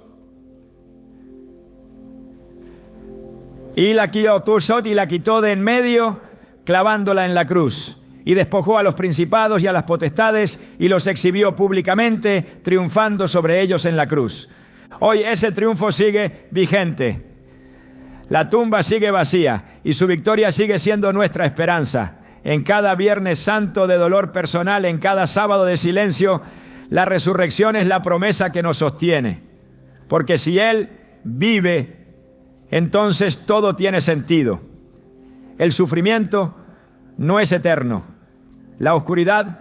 y la quitó de en medio, clavándola en la cruz. Y despojó a los principados y a las potestades y los exhibió públicamente, triunfando sobre ellos en la cruz. Hoy ese triunfo sigue vigente. La tumba sigue vacía y su victoria sigue siendo nuestra esperanza. En cada Viernes Santo de dolor personal, en cada sábado de silencio, la resurrección es la promesa que nos sostiene. Porque si Él vive, entonces todo tiene sentido. El sufrimiento no es eterno. La oscuridad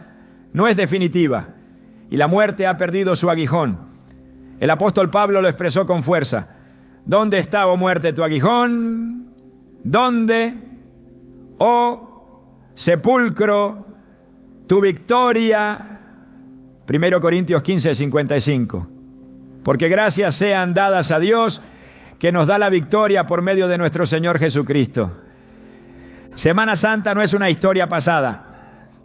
no es definitiva y la muerte ha perdido su aguijón. El apóstol Pablo lo expresó con fuerza. ¿Dónde está, oh muerte, tu aguijón? ¿Dónde, oh sepulcro, tu victoria? 1 Corintios 15:55. Porque gracias sean dadas a Dios que nos da la victoria por medio de nuestro Señor Jesucristo. Semana Santa no es una historia pasada.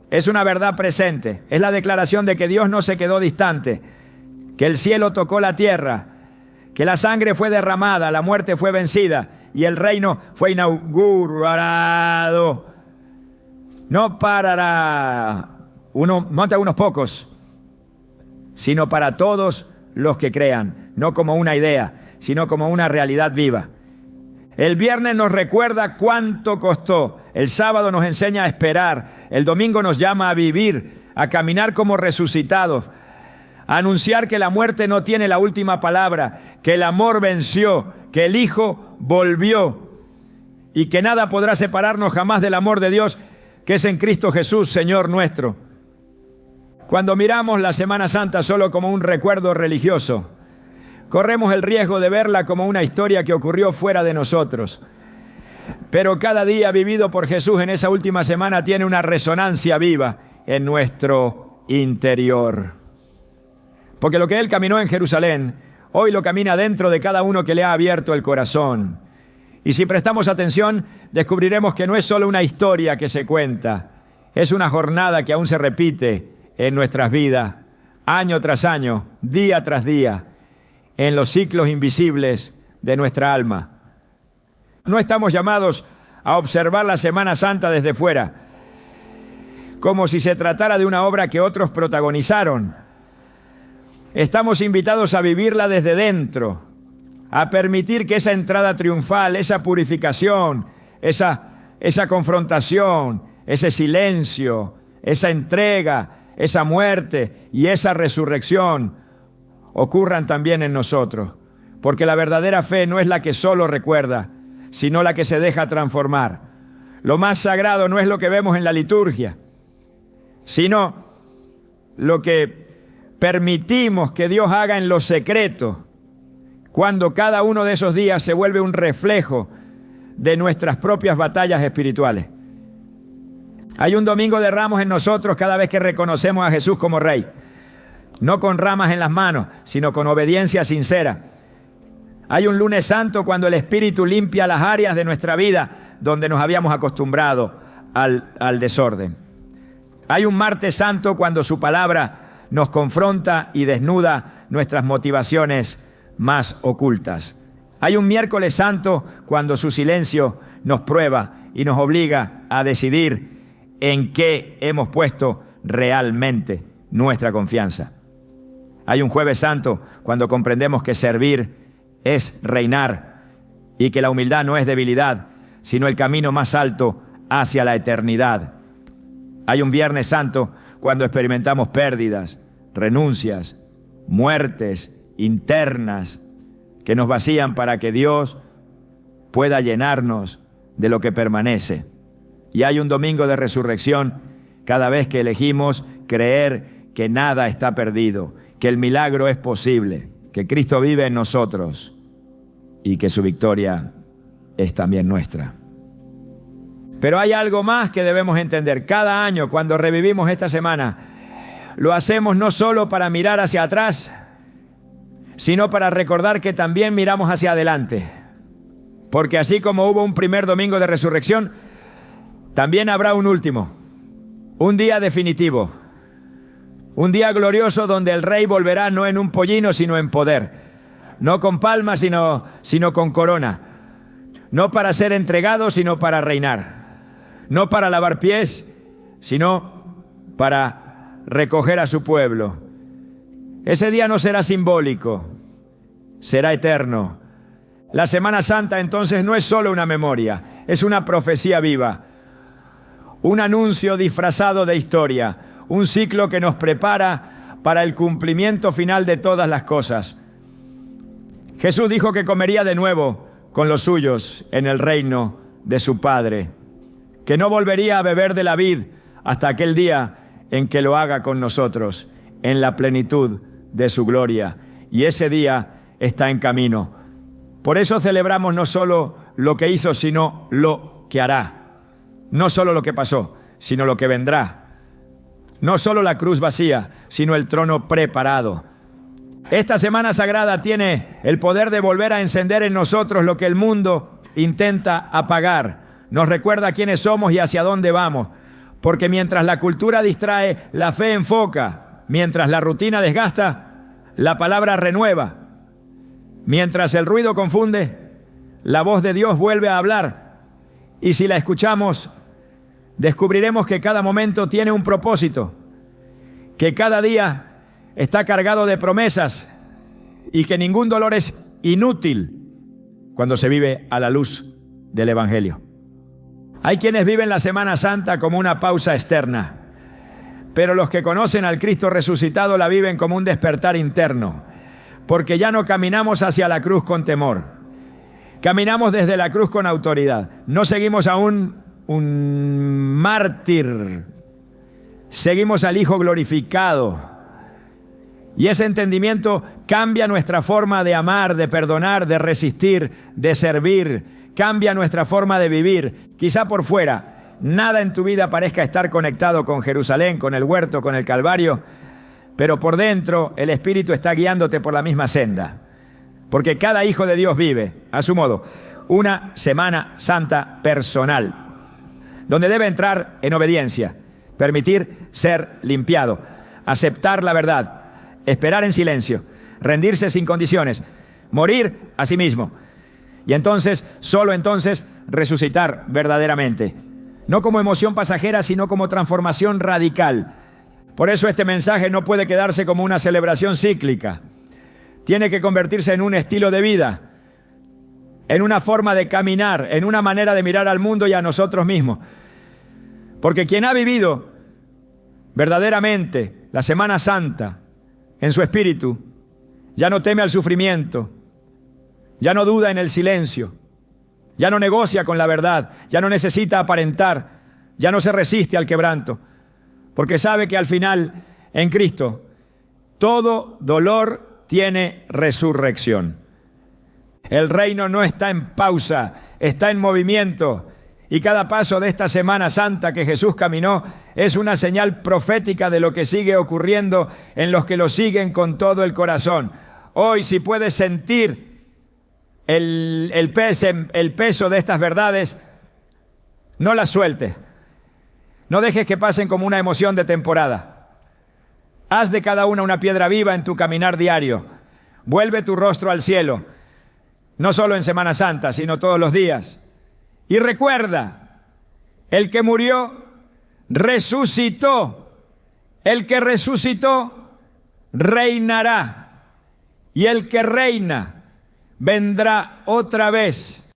Es una verdad presente, es la declaración de que Dios no se quedó distante, que el cielo tocó la tierra, que la sangre fue derramada, la muerte fue vencida y el reino fue inaugurado. No para unos pocos, sino para todos los que crean, no como una idea, sino como una realidad viva. El viernes nos recuerda cuánto costó, el sábado nos enseña a esperar, el domingo nos llama a vivir, a caminar como resucitados, a anunciar que la muerte no tiene la última palabra, que el amor venció, que el Hijo volvió y que nada podrá separarnos jamás del amor de Dios que es en Cristo Jesús, Señor nuestro. Cuando miramos la Semana Santa solo como un recuerdo religioso, corremos el riesgo de verla como una historia que ocurrió fuera de nosotros. Pero cada día vivido por Jesús en esa última semana tiene una resonancia viva en nuestro interior. Porque lo que Él caminó en Jerusalén, hoy lo camina dentro de cada uno que le ha abierto el corazón. Y si prestamos atención, descubriremos que no es solo una historia que se cuenta, es una jornada que aún se repite en nuestras vidas, año tras año, día tras día, en los ciclos invisibles de nuestra alma. No estamos llamados a observar la Semana Santa desde fuera, como si se tratara de una obra que otros protagonizaron. Estamos invitados a vivirla desde dentro, a permitir que esa entrada triunfal, esa purificación, esa confrontación, ese silencio, esa entrega, esa muerte y esa resurrección ocurran también en nosotros. Porque la verdadera fe no es la que solo recuerda, sino la que se deja transformar. Lo más sagrado no es lo que vemos en la liturgia, sino lo que permitimos que Dios haga en lo secreto, cuando cada uno de esos días se vuelve un reflejo de nuestras propias batallas espirituales. Hay un domingo de Ramos en nosotros cada vez que reconocemos a Jesús como Rey, no con ramas en las manos, sino con obediencia sincera. Hay un lunes santo cuando el Espíritu limpia las áreas de nuestra vida donde nos habíamos acostumbrado al desorden. Hay un martes santo cuando su palabra nos confronta y desnuda nuestras motivaciones más ocultas. Hay un miércoles santo cuando su silencio nos prueba y nos obliga a decidir en qué hemos puesto realmente nuestra confianza. Hay un jueves santo cuando comprendemos que servir es reinar y que la humildad no es debilidad, sino el camino más alto hacia la eternidad. Hay un viernes santo cuando experimentamos pérdidas, renuncias, muertes internas que nos vacían para que Dios pueda llenarnos de lo que permanece. Y hay un domingo de resurrección cada vez que elegimos creer que nada está perdido, que el milagro es posible, que Cristo vive en nosotros y que su victoria es también nuestra. Pero hay algo más que debemos entender. Cada año, cuando revivimos esta semana, lo hacemos no solo para mirar hacia atrás, sino para recordar que también miramos hacia adelante. Porque así como hubo un primer domingo de resurrección, también habrá un último, un día definitivo, un día glorioso donde el Rey volverá no en un pollino, sino en poder, no con palmas, sino con corona, no para ser entregado, sino para reinar, no para lavar pies, sino para recoger a su pueblo. Ese día no será simbólico, será eterno. La Semana Santa entonces no es solo una memoria, es una profecía viva, un anuncio disfrazado de historia, un ciclo que nos prepara para el cumplimiento final de todas las cosas. Jesús dijo que comería de nuevo con los suyos en el reino de su Padre, que no volvería a beber de la vid hasta aquel día en que lo haga con nosotros, en la plenitud de su gloria. Y ese día está en camino. Por eso celebramos no solo lo que hizo, sino lo que hará. No solo lo que pasó, sino lo que vendrá. No solo la cruz vacía, sino el trono preparado. Esta semana sagrada tiene el poder de volver a encender en nosotros lo que el mundo intenta apagar. Nos recuerda quiénes somos y hacia dónde vamos. Porque mientras la cultura distrae, la fe enfoca. Mientras la rutina desgasta, la palabra renueva. Mientras el ruido confunde, la voz de Dios vuelve a hablar. Y si la escuchamos, descubriremos que cada momento tiene un propósito, que cada día está cargado de promesas y que ningún dolor es inútil cuando se vive a la luz del Evangelio. Hay quienes viven la Semana Santa como una pausa externa, pero los que conocen al Cristo resucitado la viven como un despertar interno, porque ya no caminamos hacia la cruz con temor, caminamos desde la cruz con autoridad. No seguimos a un mártir, seguimos al Hijo glorificado. Y ese entendimiento cambia nuestra forma de amar, de perdonar, de resistir, de servir. Cambia nuestra forma de vivir. Quizá por fuera nada en tu vida parezca estar conectado con Jerusalén, con el huerto, con el Calvario, pero por dentro el Espíritu está guiándote por la misma senda. Porque cada hijo de Dios vive, a su modo, una Semana Santa personal, donde debe entrar en obediencia, permitir ser limpiado, aceptar la verdad, esperar en silencio, rendirse sin condiciones, morir a sí mismo. Y entonces, solo entonces, resucitar verdaderamente. No como emoción pasajera, sino como transformación radical. Por eso este mensaje no puede quedarse como una celebración cíclica. Tiene que convertirse en un estilo de vida, en una forma de caminar, en una manera de mirar al mundo y a nosotros mismos. Porque quien ha vivido verdaderamente la Semana Santa en su espíritu, ya no teme al sufrimiento, ya no duda en el silencio, ya no negocia con la verdad, ya no necesita aparentar, ya no se resiste al quebranto, porque sabe que al final, en Cristo, todo dolor tiene resurrección. El reino no está en pausa, está en movimiento. Y cada paso de esta Semana Santa que Jesús caminó es una señal profética de lo que sigue ocurriendo en los que lo siguen con todo el corazón. Hoy, si puedes sentir el peso de estas verdades, no las sueltes. No dejes que pasen como una emoción de temporada. Haz de cada una piedra viva en tu caminar diario. Vuelve tu rostro al cielo, no solo en Semana Santa, sino todos los días. Y recuerda, el que murió, resucitó. El que resucitó, reinará. Y el que reina, vendrá otra vez